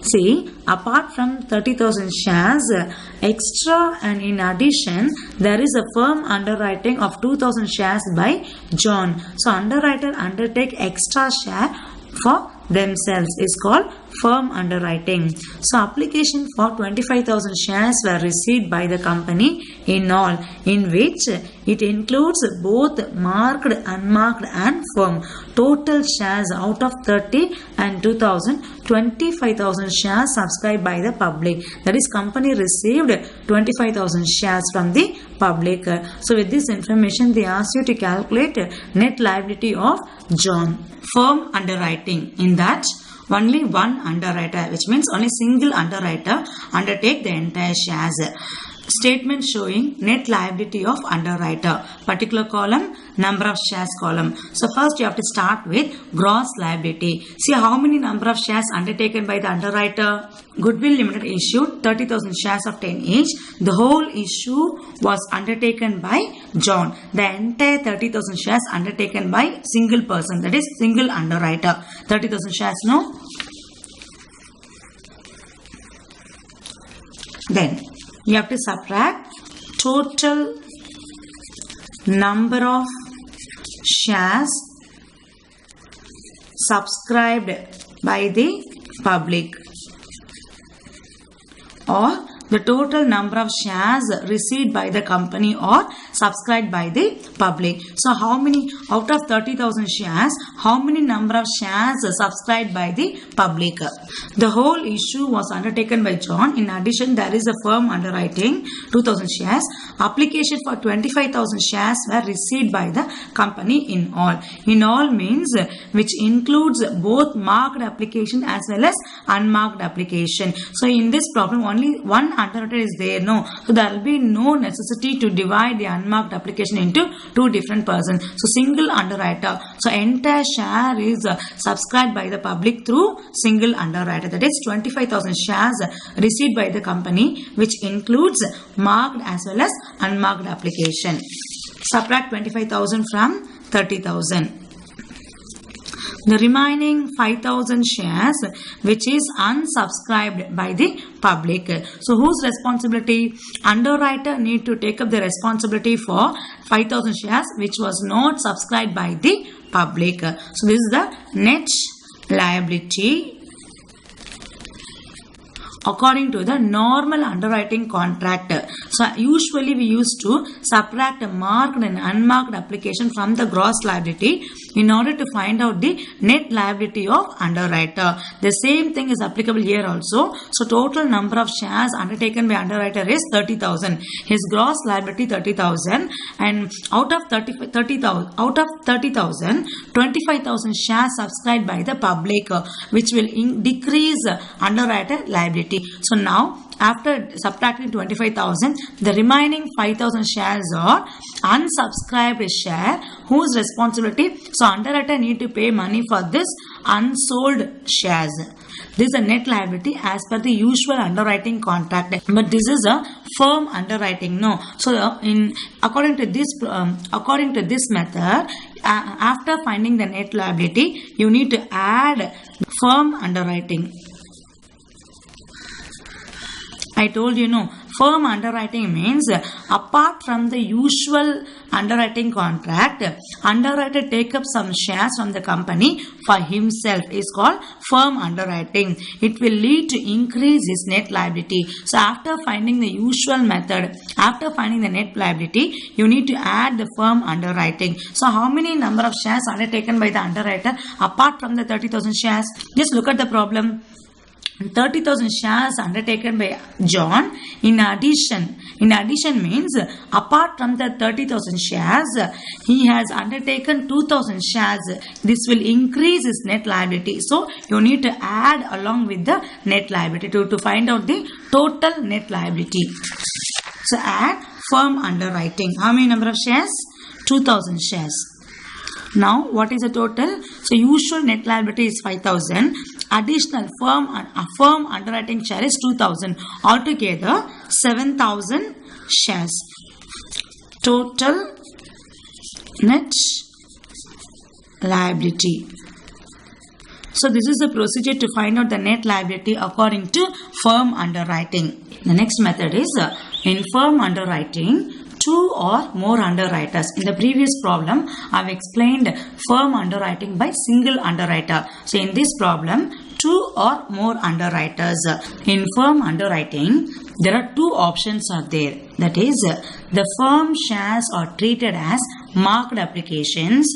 See, apart from 30,000 shares extra and in addition, there is a firm underwriting of 2,000 shares by John. So underwriter undertake extra share for themselves is called firm underwriting. So application for 25,000 shares were received by the company in all, in which it includes both marked, unmarked and firm. Total shares out of 30 and 2,000, 25,000 shares subscribed by the public. That is, company received 25,000 shares from the public. So with this information, they ask you to calculate net liability of John. Firm underwriting. In that, only one underwriter, which means only single underwriter undertake the entire shares. Statement showing net liability of underwriter. Particular column, number of shares column. So first you have to start with gross liability. See how many number of shares undertaken by the underwriter. Goodwill Limited issued 30,000 shares of 10 each. The whole issue was undertaken by John. The entire 30,000 shares undertaken by single person, that is single underwriter. 30,000 shares, no? Then you have to subtract total number of shares subscribed by the public, or the total number of shares received by the company or subscribed by the public. So how many out of 30,000 shares, how many number of shares subscribed by the public? The whole issue was undertaken by John. In addition, there is a firm underwriting 2,000 shares. Application for 25,000 shares were received by the company in all. In all means which includes both marked application as well as unmarked application. So in this problem, only one underwriter is there, no? So there will be no necessity to divide the unmarked application into two different persons. So single underwriter. So entire share is subscribed by the public through single underwriter. That is 25,000 shares received by the company, which includes marked as well as unmarked application. Subtract 25,000 from 30,000. The remaining 5,000 shares which is unsubscribed by the public. So whose responsibility? Underwriter need to take up the responsibility for 5,000 shares which was not subscribed by the public. So this is the net liability according to the normal underwriting contract. So usually we used to subtract a marked and unmarked application from the gross liability in order to find out the net liability of underwriter. The same thing is applicable here also. So total number of shares undertaken by underwriter is 30,000. His gross liability 30,000, and out of 30,000, 25,000 shares subscribed by the public, which will decrease underwriter liability. So now, after subtracting 25,000, the remaining 5,000 shares are unsubscribed share. Whose responsibility? So underwriter need to pay money for this unsold shares. This is a net liability as per the usual underwriting contract. But this is a firm underwriting, no. So according to this method, after finding the net liability, you need to add firm underwriting. I told you, no, firm underwriting means apart from the usual underwriting contract, underwriter take up some shares from the company for himself is called firm underwriting. It will lead to increase his net liability. So after finding the usual method, after finding the net liability, you need to add the firm underwriting. So how many number of shares undertaken by the underwriter apart from the 30,000 shares? Just look at the problem. 30,000 shares undertaken by John. In addition means apart from the 30,000 shares, he has undertaken 2,000 shares. This will increase his net liability. So you need to add along with the net liability to find out the total net liability. So add firm underwriting. How many number of shares? 2,000 shares. Now what is the total? So usual net liability is 5,000. Additional firm underwriting share is 2,000. Altogether 7,000 shares. Total net liability. So this is the procedure to find out the net liability according to firm underwriting. The next method is in firm underwriting, two or more underwriters. In the previous problem, I have explained firm underwriting by single underwriter. So in this problem, two or more underwriters. In firm underwriting, there are two options are there. That is, the firm shares are treated as marked applications,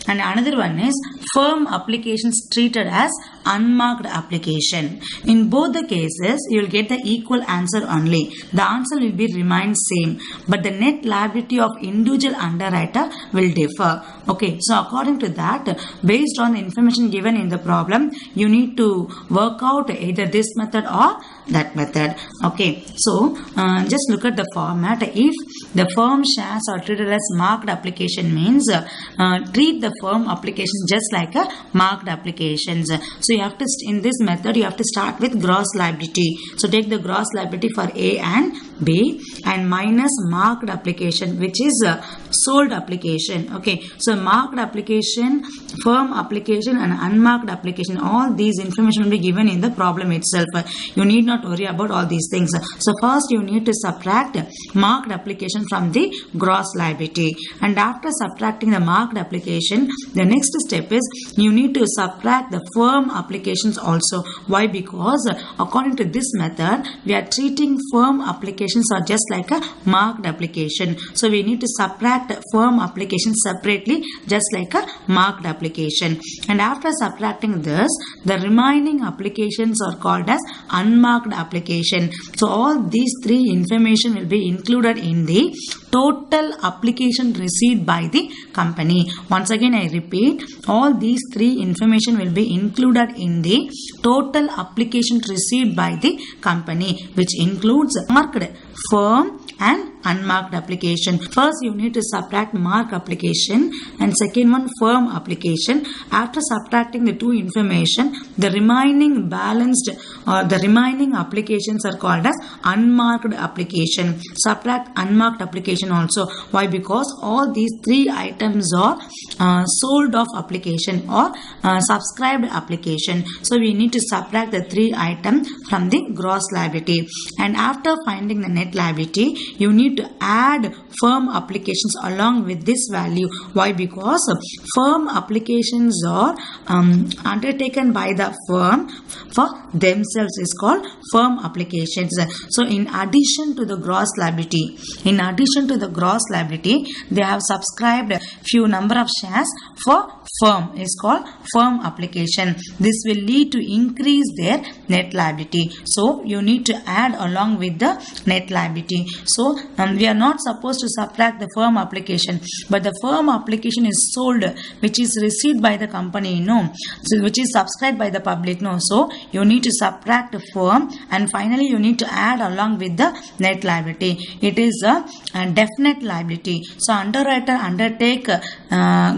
and another one is firm applications treated as unmarked application. In both the cases, you will get the equal answer only. The answer will be remain same, but the net liability of individual underwriter will differ. Okay, so according to that, based on the information given in the problem, you need to work out either this method or that method. Okay, so just look at the format. If the firm shares are treated as marked application means treat the firm application just like a marked applications. So you have to, in this method, you have to start with gross liability. So take the gross liability for A and B and minus marked application, which is sold application. Okay, so marked application, firm application and unmarked application, all these information will be given in the problem itself. You need not worry about all these things. So first you need to subtract marked application from the gross liability, and after subtracting the marked application, the next step is you need to subtract the firm applications also. Why? Because according to this method, we are treating firm applications are just like a marked application. So we need to subtract firm application separately just like a marked application, and after subtracting this, the remaining applications are called as unmarked application. So all these three information will be included in the total application received by the company. Once again I repeat, all these three information will be included in the total application received by the company, which includes marked, firm and unmarked application. First you need to subtract marked application and second one firm application. After subtracting the two information, the remaining balanced or the remaining applications are called as unmarked application. Subtract unmarked application also. Why? Because all these three items are sold off application or subscribed application. So we need to subtract the three items from the gross liability, and after finding the net liability, you need to add firm applications along with this value. Why? Because firm applications are undertaken by the firm for themselves is called firm applications. So in addition to the gross liability, they have subscribed few number of shares for firm is called firm application. This will lead to increase their net liability. So you need to add along with the net liability. So we are not supposed to subtract the firm application, but the firm application is sold, which is received by the company, so which is subscribed by the public, So you need to subtract the firm, and finally you need to add along with the net liability. It is a definite liability. So underwriter undertake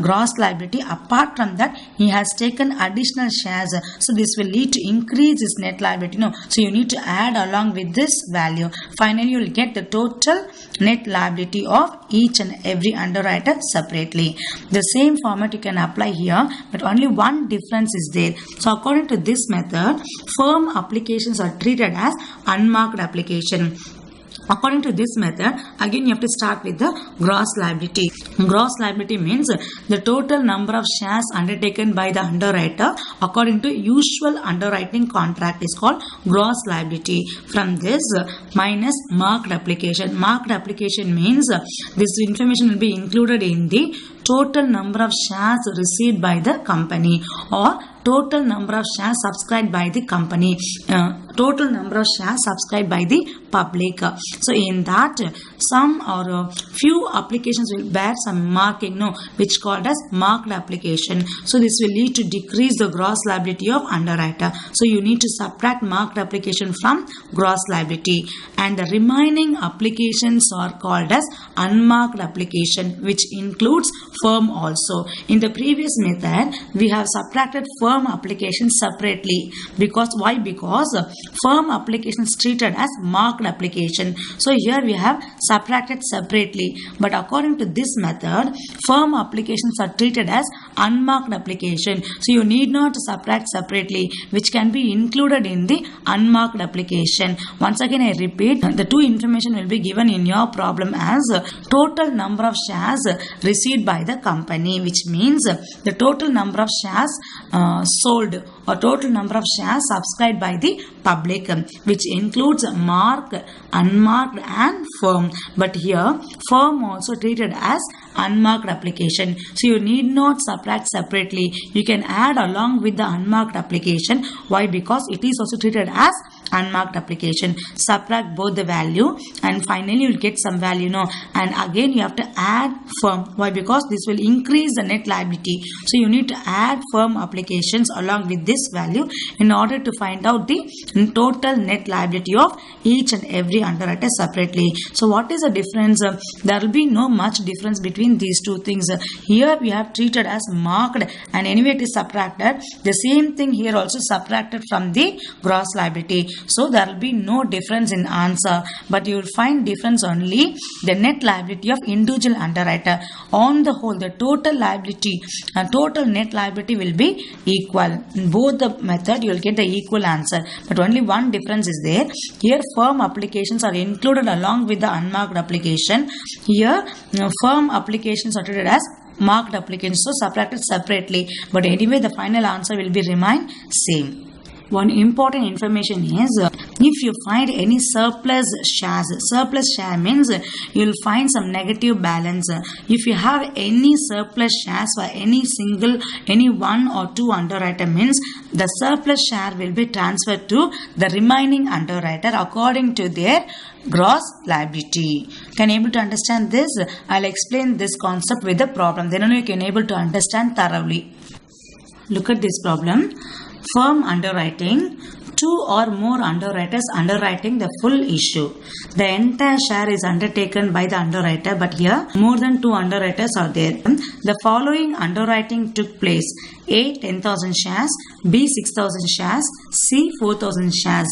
gross liability. Apart from that, he has taken additional shares. So this will lead to increase his net liability. So you need to add along with this value. Finally, you will get the total net liability of each and every underwriter separately. The same format you can apply here, but only one difference is there. So according to this method, firm applications are treated as unmarked application. According to this method, again you have to start with the gross liability. Gross liability means the total number of shares undertaken by the underwriter according to usual underwriting contract is called gross liability. From this, minus marked application. Marked application means this information will be included in the total number of shares received by the company, or total number of shares subscribed by the company, total number of shares subscribed by the public. So in that, some or few applications will bear some marking, which called as marked application. So this will lead to decrease the gross liability of underwriter. So you need to subtract marked application from gross liability, and the remaining applications are called as unmarked application, which includes firm also. In the previous method, we have subtracted firm applications separately. Because why? Because firm application is treated as marked application. So here we have subtracted separately. But according to this method, firm applications are treated as unmarked application. So you need not subtract separately, which can be included in the unmarked application. Once again, I repeat, the two information will be given in your problem as total number of shares received by the company, which means the total number of shares sold or total number of shares subscribed by the public, which includes marked, unmarked and firm. But here firm also treated as unmarked application. So you need not subtract separately. You can add along with the unmarked application. Why? Because it is also treated as unmarked application. Subtract both the value and finally you will get some value, and again you have to add firm. Why? Because this will increase the net liability. So you need to add firm applications along with this value in order to find out the total net liability of each and every underwriter separately. So what is the difference? There will be no much difference between these two things. Here we have treated as marked and anyway it is subtracted. The same thing here also subtracted from the gross liability. So there will be no difference in answer, but you will find difference only the net liability of individual underwriter. On the whole, the total liability and total net liability will be equal. In both the method you will get the equal answer, but only one difference is there. Here firm applications are included along with the unmarked application. Here firm applications are treated as marked applications, so subtracted separately, but anyway the final answer will be remain same. One important information is if you find any surplus share means you will find some negative balance. If you have any surplus shares for any one or two underwriter means the surplus share will be transferred to the remaining underwriter according to their gross liability. Can you able to understand this? I'll explain this concept with the problem. Then only you can able to understand thoroughly. Look at this problem. Firm underwriting, two or more underwriters underwriting the full issue. The entire share is undertaken by the underwriter, but here more than two underwriters are there. The following underwriting took place: A 10,000 shares, B 6,000 shares, C 4,000 shares.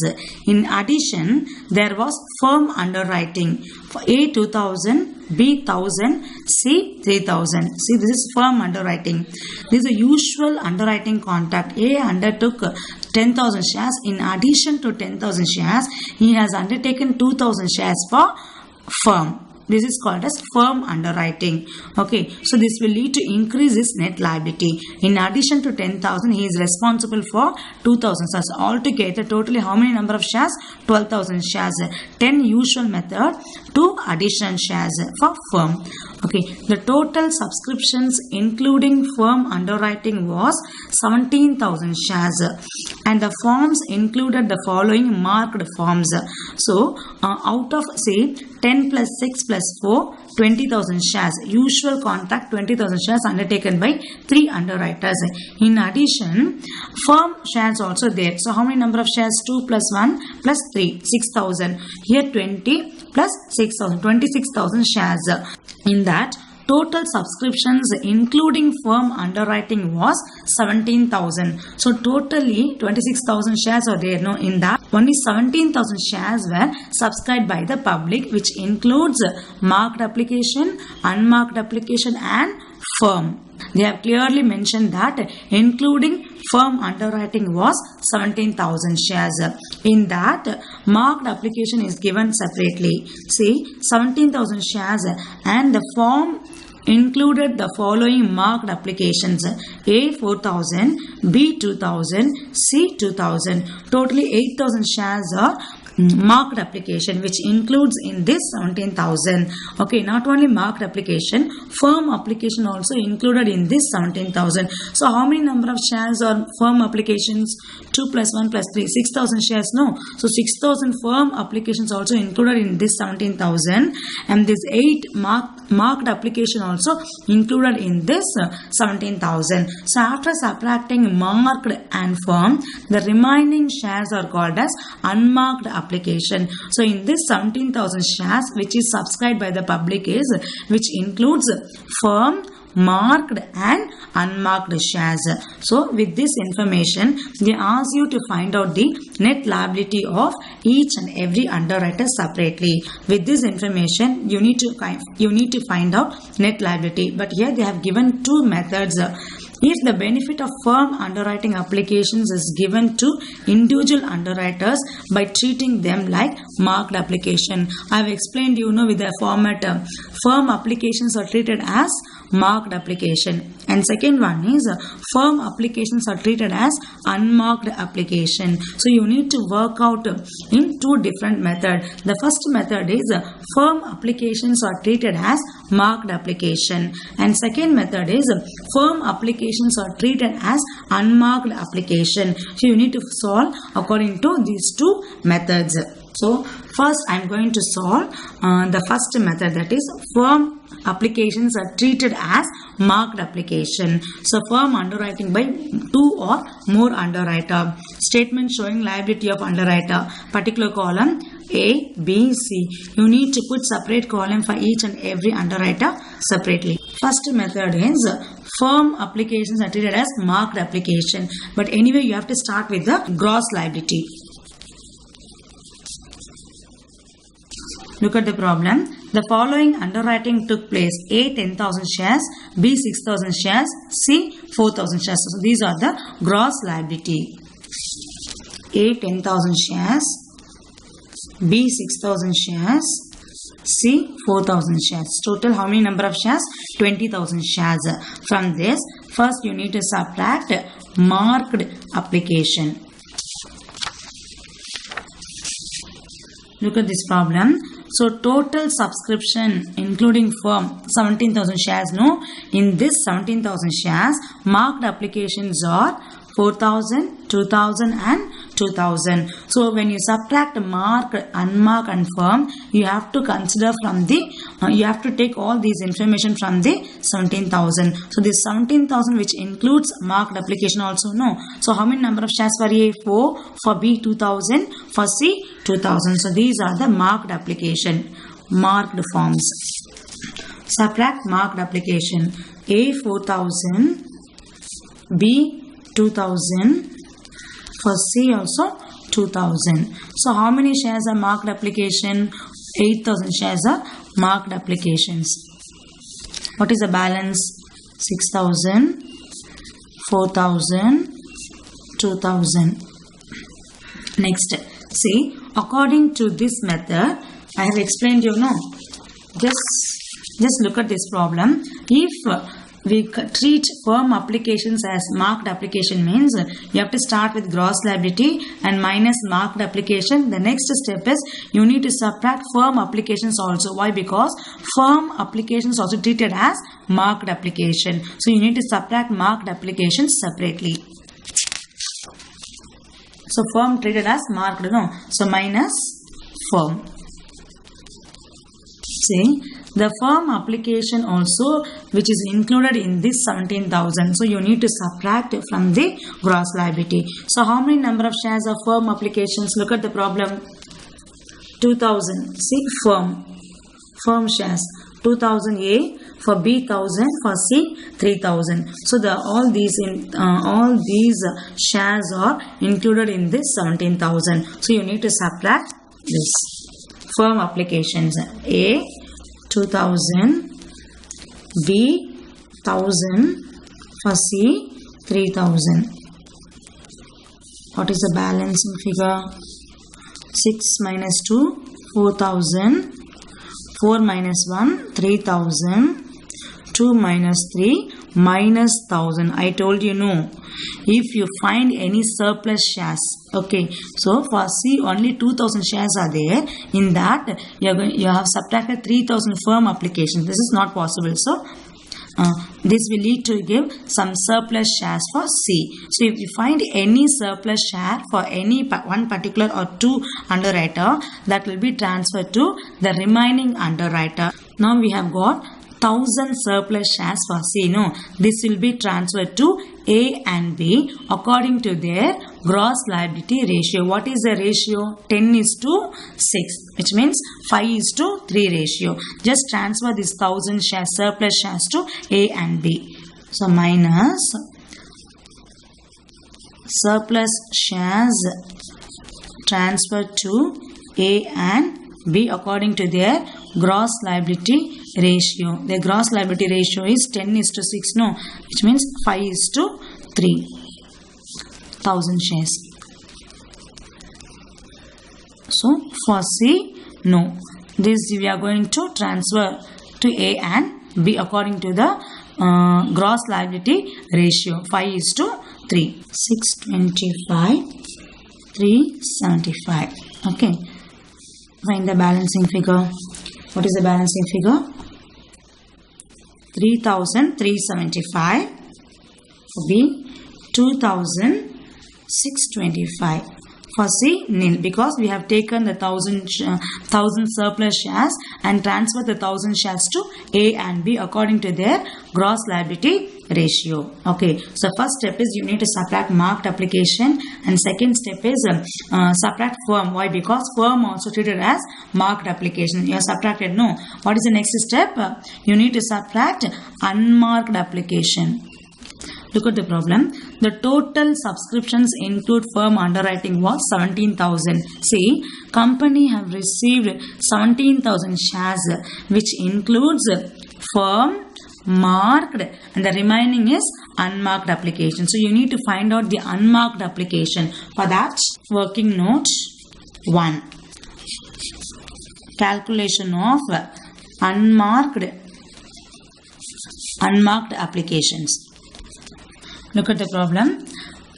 In addition, there was firm underwriting for A 2,000, B 1,000, C 3,000. See, this is firm underwriting. This is a usual underwriting contract. A undertook 10,000 shares. In addition to 10,000 shares, he has undertaken 2,000 shares for firm. This is called as firm underwriting. Okay, so this will lead to increase his net liability. In addition to 10,000, he is responsible for 2,000. So altogether, totally how many number of shares? 12,000 shares. 10 usual method, 2 additional shares for firm. Okay, the total subscriptions including firm underwriting was 17,000 shares, and the forms included the following marked forms. So out of say 10 plus 6 plus 4, 20,000 shares. Usual contract 20,000 shares undertaken by 3 underwriters. In addition, firm shares also there. So how many number of shares? 2 plus 1 plus 3, 6,000. Here 20 plus 6,000, 26,000 shares. In that, total subscriptions including firm underwriting was 17,000. So totally 26,000 shares are there. No, in that only 17,000 shares were subscribed by the public, which includes marked application, unmarked application and firm. They have clearly mentioned that including firm underwriting was 17,000 shares. In that, marked application is given separately. See, 17,000 shares, and the form included the following marked applications: A 4,000, B 2,000, C 2,000. Totally 8,000 shares are marked application, which includes in this 17,000. Okay, not only marked application, firm application also included in this 17,000. So how many number of shares are firm applications? 2 plus 1 plus 3, 6,000 shares, no? So 6,000 firm applications also included in this 17,000, and this 8 marked application also included in this 17,000. So after subtracting marked and firm, the remaining shares are called as unmarked application. So in this 17,000 shares which is subscribed by the public is which includes firm, marked and unmarked shares. So with this information, they ask you to find out the net liability of each and every underwriter separately. With this information, you need to find out net liability. But here they have given two methods. If the benefit of firm underwriting applications is given to individual underwriters by treating them like marked application. I have explained with the format. Firm applications are treated as marked application, and second one is firm applications are treated as unmarked application. So you need to work out in two different methods. The first method is firm applications are treated as marked application, and second method is firm applications are treated as unmarked application. So you need to solve according to these two methods. So first I am going to solve the first method, that is firm applications are treated as marked application. So firm underwriting by two or more underwriter. Statement showing liability of underwriter. Particular column A, B, C. You need to put separate column for each and every underwriter separately. First method is firm applications are treated as marked application. But anyway, you have to start with the gross liability. Look at the problem. The following underwriting took place: A 10,000 shares, B 6,000 shares, C 4,000 shares. So these are the gross liability. A 10,000 shares, B 6,000 shares, C 4,000 shares. Total how many number of shares? 20,000 shares. From this, first you need to subtract marked application. Look at this problem. So total subscription including firm 17,000 shares. No, in this 17,000 shares, marked applications are 4,000, 2,000 and 2,000. So when you subtract marked, unmarked and firm, you have to consider from the, you have to take all these information from the 17,000. So this 17,000 which includes marked application also. No. So how many number of shares for A? 4, for B 2,000, for C 2,000. So these are the marked application, marked forms. Subtract marked application. A 4,000, B 2,000, for C also 2,000. So how many shares are marked application? 8,000 shares are marked applications. What is the balance? 6,000, 4,000, 2,000. Next, see, according to this method, I have explained just look at this problem. If we treat firm applications as marked application, means you have to start with gross liability and minus marked application. The next step is you need to subtract firm applications also. Why? Because firm applications also treated as marked application. So you need to subtract marked applications separately. So firm treated as marked, no. So minus firm. See, the firm application also which is included in this 17,000. So you need to subtract from the gross liability. So how many number of shares of firm applications? Look at the problem. 2,000. See, firm shares. 2,000 A, for B 1,000, for C 3,000. So all these shares are included in this 17,000. So you need to subtract this. Firm applications. A 2,000, B 1,000, for C 3,000. What is the balancing figure? 6 minus 2, 4,000. 4 minus 1, 3,000. 2 minus 3, minus 1000. I told you no. If you find any surplus shares, okay, so for C only 2000 shares are there. In that you have subtracted 3000 firm applications. This is not possible. So this will lead to give some surplus shares for C. So if you find any surplus share for any one particular or two underwriter, that will be transferred to the remaining underwriter. Now we have got 1000 surplus shares for C. No, this will be transferred to A and B according to their gross liability ratio. What is the ratio? 10:6, which means 5:3 ratio. Just transfer this 1000 shares surplus shares to A and B. So minus surplus shares transferred to A and B according to their gross liability ratio. The gross liability ratio is 10:6, no, which means 5:3, 1000 shares. So for C, no, this we are going to transfer to A and B according to the gross liability ratio, 5:3. 625, 375. Okay. Find the balancing figure. What is the balancing figure? 3,375. For B, 2,625. For C, nil, because we have taken the 1000 surplus shares and transferred the 1000 shares to A and B according to their gross liability ratio. Okay, so first step is you need to subtract marked application, and second step is subtract firm. Why? Because firm also treated as marked application. You have subtracted. No. What is the next step? You need to subtract unmarked application. Look at the problem. The total subscriptions include firm underwriting was 17,000. See, company have received 17,000 shares, which includes firm, marked, and the remaining is unmarked application. So you need to find out the unmarked application. For that, working note 1. Calculation of unmarked applications. Look at the problem.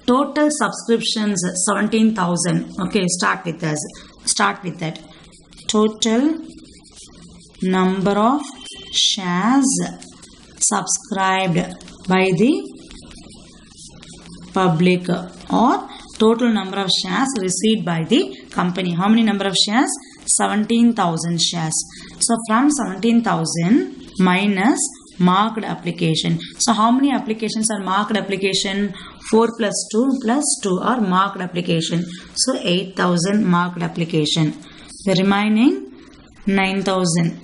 Total subscriptions 17,000. Okay, start with that. Total number of shares subscribed by the public, or total number of shares received by the company. How many number of shares? 17,000 shares. So from 17,000 minus marked application. So how many applications are marked application? 4 plus 2 are marked application. So 8,000 marked application. The remaining 9,000.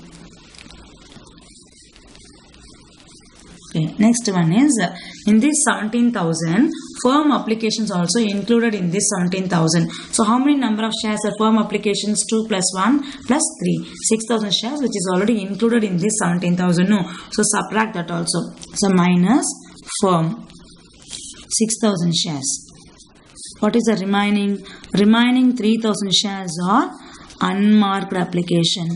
Okay, next one is in this 17,000 firm applications also included in this 17,000. So how many number of shares are firm applications? 2 plus 1 plus 3. 6,000 shares, which is already included in this 17,000. No. So subtract that also. So minus firm 6,000 shares. What is the remaining? Remaining 3,000 shares are unmarked application.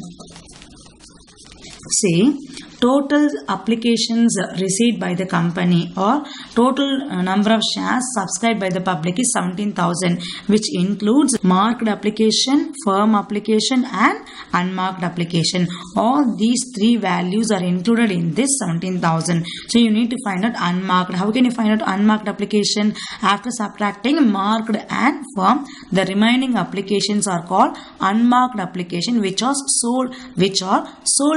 See, total applications received by the company, or total number of shares subscribed by the public is 17,000, which includes marked application, firm application, and unmarked application. All these three values are included in this 17,000. So you need to find out unmarked. How can you find out unmarked application? After subtracting marked and firm, the remaining applications are called unmarked application, which are sold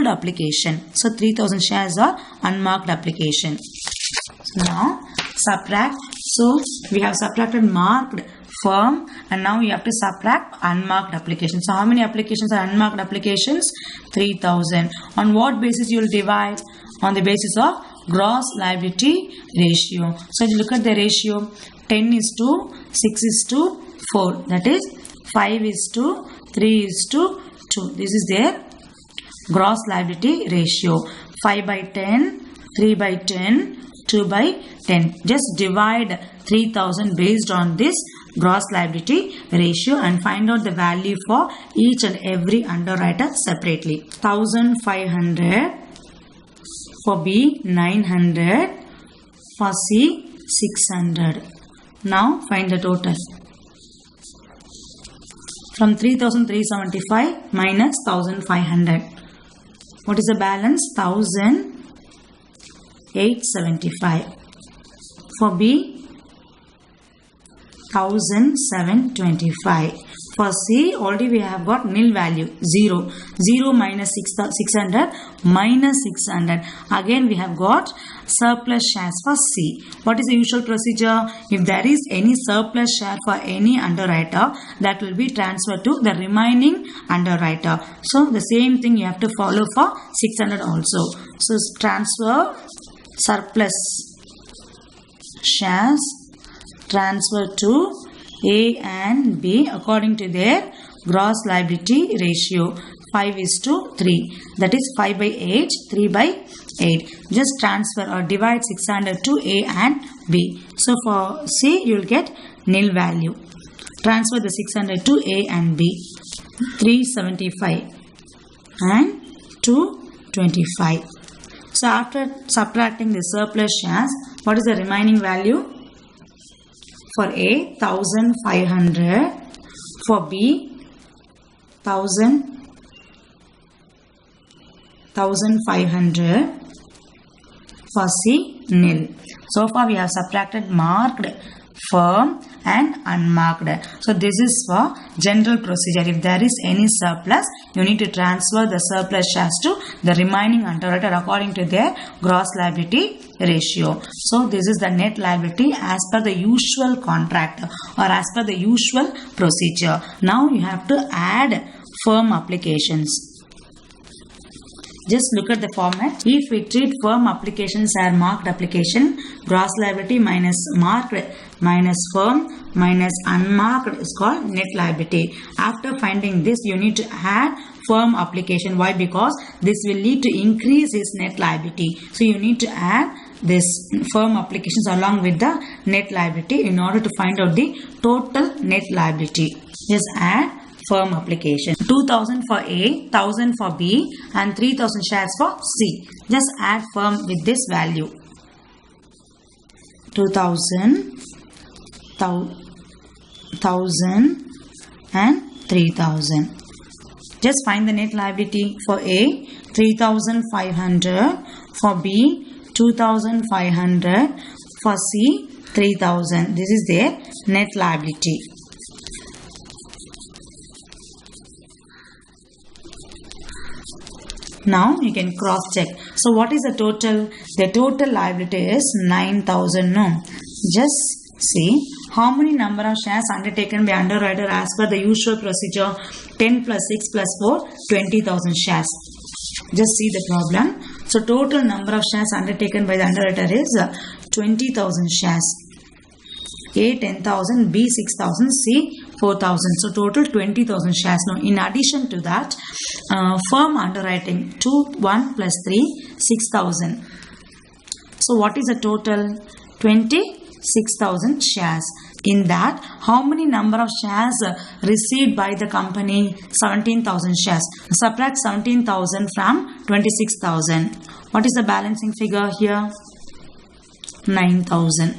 application. So 3,000 shares are unmarked application. So now subtract. So we have subtracted marked, firm, and now you have to subtract unmarked applications. So how many applications are unmarked applications? 3,000. On what basis you will divide? On the basis of gross liability ratio. So you look at the ratio. 10:6:4. That is 5:3:2. This is their gross liability ratio. 5/10, 3/10, 2/10. Just divide 3,000 based on this gross liability ratio and find out the value for each and every underwriter separately. 1,500 for B, 900 For C, 600. Now find the total. From 3,375 minus 1,500. What is the balance? 1,875. For B, 1,725. For C, already we have got nil value, 0. 0 minus 600 minus 600. Again we have got surplus shares for C. What is the usual procedure? If there is any surplus share for any underwriter, that will be transferred to the remaining underwriter. So the same thing you have to follow for 600 also. So transfer surplus shares, transfer to A and B according to their gross liability ratio, 5:3. That is 5 by 8, 3 by 8. Just transfer or divide 600 to A and B. So for C, you will get nil value. Transfer the 600 to A and B. 375 and 225. So after subtracting the surplus shares, what is the remaining value? For A, 1,500. For B, 1,500. For C, nil. So far we have subtracted marked, firm and unmarked. So this is for general procedure. If there is any surplus, you need to transfer the surplus shares to the remaining underwriter according to their gross liability ratio. So this is the net liability as per the usual contract or as per the usual procedure. Now you have to add firm applications. Just look at the format. If we treat firm applications as marked application, gross liability minus marked minus firm minus unmarked is called net liability. After finding this, you need to add firm application. Why? Because this will lead to increase his net liability. So you need to add this firm applications along with the net liability in order to find out the total net liability. Just add firm application. 2,000 for A, 1,000 for B and 3,000 shares for C. Just add firm with this value. 2,000, 1,000 and 3,000. Just find the net liability. For A, 3,500. For B, 2,500. For C, 3,000. This is their net liability. Now you can cross check. So what is the total? The total liability is 9,000. No. Just see how many number of shares undertaken by underwriter as per the usual procedure. 10 plus 6 plus 4, 20,000 shares. Just see the problem. So total number of shares undertaken by the underwriter is 20,000 shares. A 10,000, B 6,000, C 4,000. So total 20,000 shares. Now in addition to that, firm underwriting 2, 1 plus 3, 6,000. So what is the total? 26,000 shares. In that, how many number of shares received by the company? 17,000 shares. Subtract 17,000 from 26,000. What is the balancing figure here? 9,000.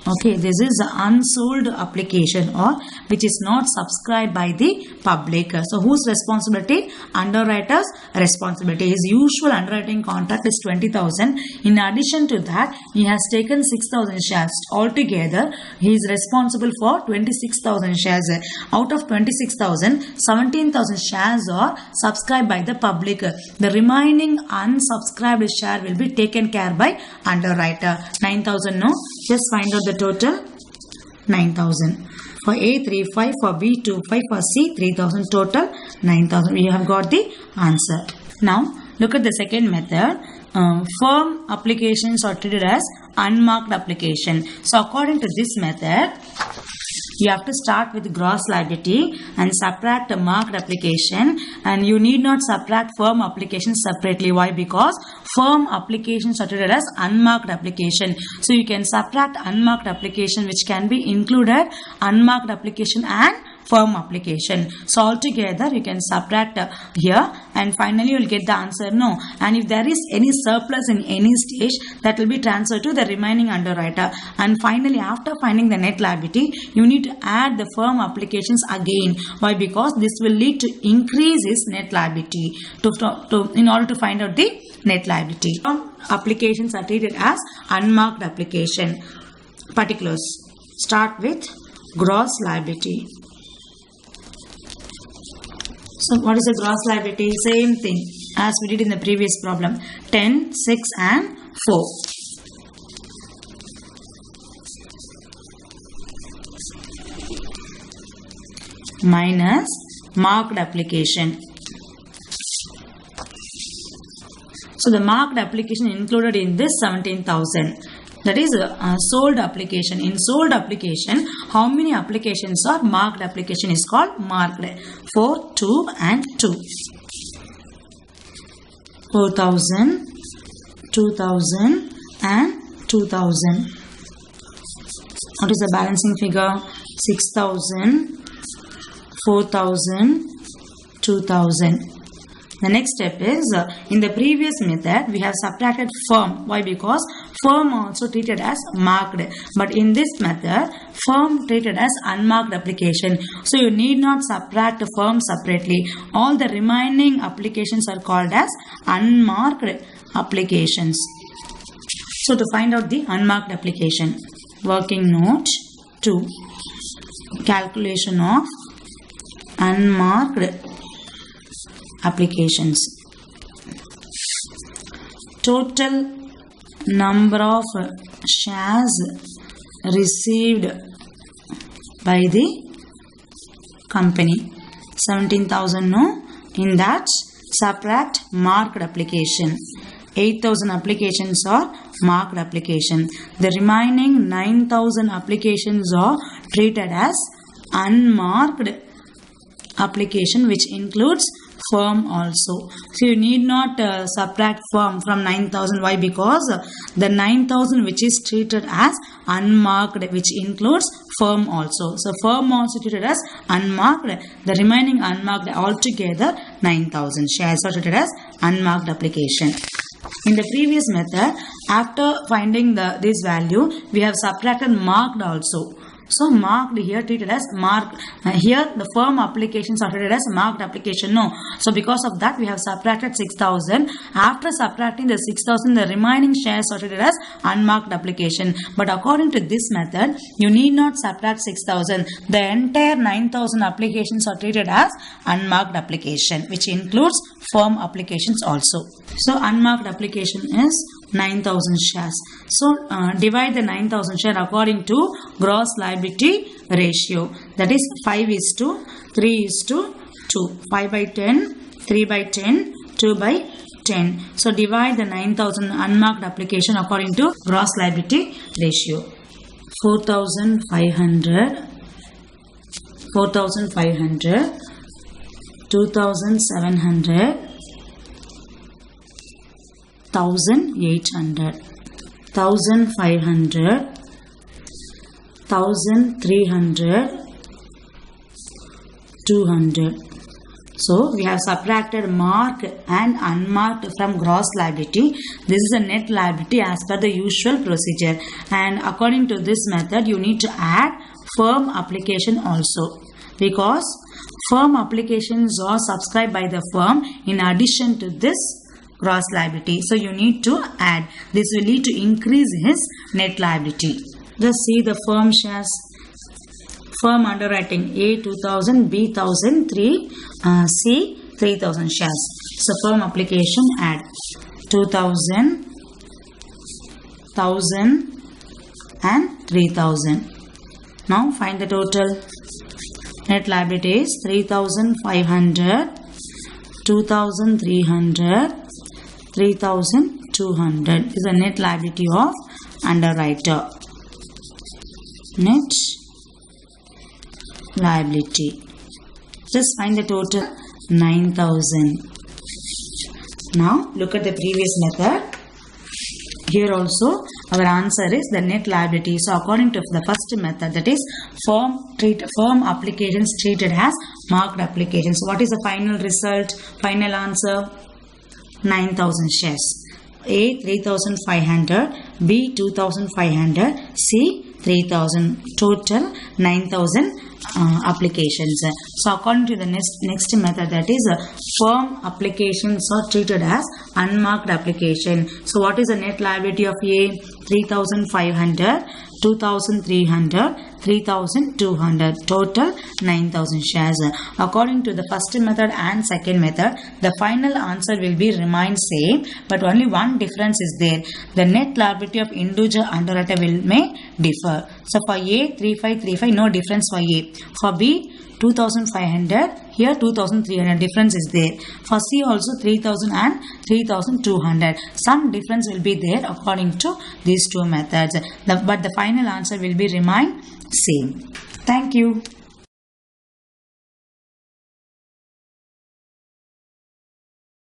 Okay, this is an unsold application or which is not subscribed by the public. So whose responsibility? Underwriter's responsibility. His usual underwriting contract is 20,000. In addition to that, he has taken 6,000 shares. Altogether, he is responsible for 26,000 shares. Out of 26,000, 17,000 shares are subscribed by the public. The remaining unsubscribed share will be taken care by underwriter. 9,000, no? Just find out the total. 9,000. For A, 3,500. For B, 2,500. For C, 3,000. Total 9,000. We have got the answer. Now, look at the second method. Firm applications are treated as unmarked application. So, according to this method, you have to start with gross liability and subtract a marked application, and you need not subtract firm application separately. Why? Because firm applications are treated as unmarked application. So you can subtract unmarked application, which can be included unmarked application and firm application. So altogether you can subtract here and finally you will get the answer no. And if there is any surplus in any stage, that will be transferred to the remaining underwriter. And finally, after finding the net liability, you need to add the firm applications again. Why? Because this will lead to increase his net liability in order to find out the net liability. Some applications are treated as unmarked application. Particulars. Start with gross liability. So what is the gross liability? Same thing as we did in the previous problem. 10, 6 and 4. Minus marked application. So the marked application included in this 17,000. That is a sold application. In sold application, how many applications are marked application is called marked. 4, 2 and 2. 4,000, 2,000 and 2,000. What is the balancing figure? 6,000, 4,000, 2,000. The next step is, in the previous method, we have subtracted firm. Why? Because firm also treated as marked. But in this method, firm treated as unmarked application. So you need not subtract firm separately. All the remaining applications are called as unmarked applications. So to find out the unmarked application, working note 2, calculation of unmarked applications. Total number of shares received by the company 17,000. No, in that subtract marked application. 8,000 applications are marked application. The remaining 9,000 applications are treated as unmarked application, which includes firm also. So you need not subtract firm from 9,000. Why? Because the 9,000 which is treated as unmarked, which includes firm also. So firm also treated as unmarked. The remaining unmarked altogether 9,000 shares are treated as unmarked application. In the previous method, after finding this value, we have subtracted marked also. So marked here treated as marked. Here the firm applications are treated as marked application. No. So because of that we have subtracted 6,000. After subtracting the 6,000, the remaining shares are treated as unmarked application. But according to this method, you need not subtract 6,000. The entire 9,000 applications are treated as unmarked application, which includes firm applications also. So unmarked application is 9,000 shares. So divide the 9,000 share according to gross liability ratio. That is 5:3:2. 5 by 10, 3 by 10, 2 by 10. So divide the 9,000 unmarked application according to gross liability ratio. 4,500, 4,500, 2,700, 1,800, 1,500, 1,300, 200. So we have subtracted marked and unmarked from gross liability. This is a net liability as per the usual procedure. And according to this method, you need to add firm application also, because firm applications are subscribed by the firm in addition to this gross liability. So you need to add. This will lead to increase his net liability. Just see the firm shares. Firm underwriting A 2,000, B 1,003, C 3,000 shares. So firm application add 2,000, 1,000 and 3,000. Now find the total. Net liability is 3,500, 2,300, 3,200 is the net liability of underwriter. Net liability. Just find the total 9,000. Now look at the previous method. Here also Our answer is the net liability. So according to the first method, that is firm applications treated as marked applications. What is the final result? Final answer? 9,000 shares. A 3,500, B 2,500, C 3,000. Total 9,000 applications. So according to the next method, that is firm applications are treated as unmarked application. So what is the net liability of A? 3,500, 2,300, 3,200. Total 9,000 shares. According to the first method and second method, the final answer will be remain same, but only one difference is there. The net liability of individual underwriter may differ. So for A 3,535, no difference for A. For B 2,500, here 2,300, difference is there. For C also 3,000 and 3,200. Some difference will be there according to these two methods. But the final answer will be remain same. Thank you.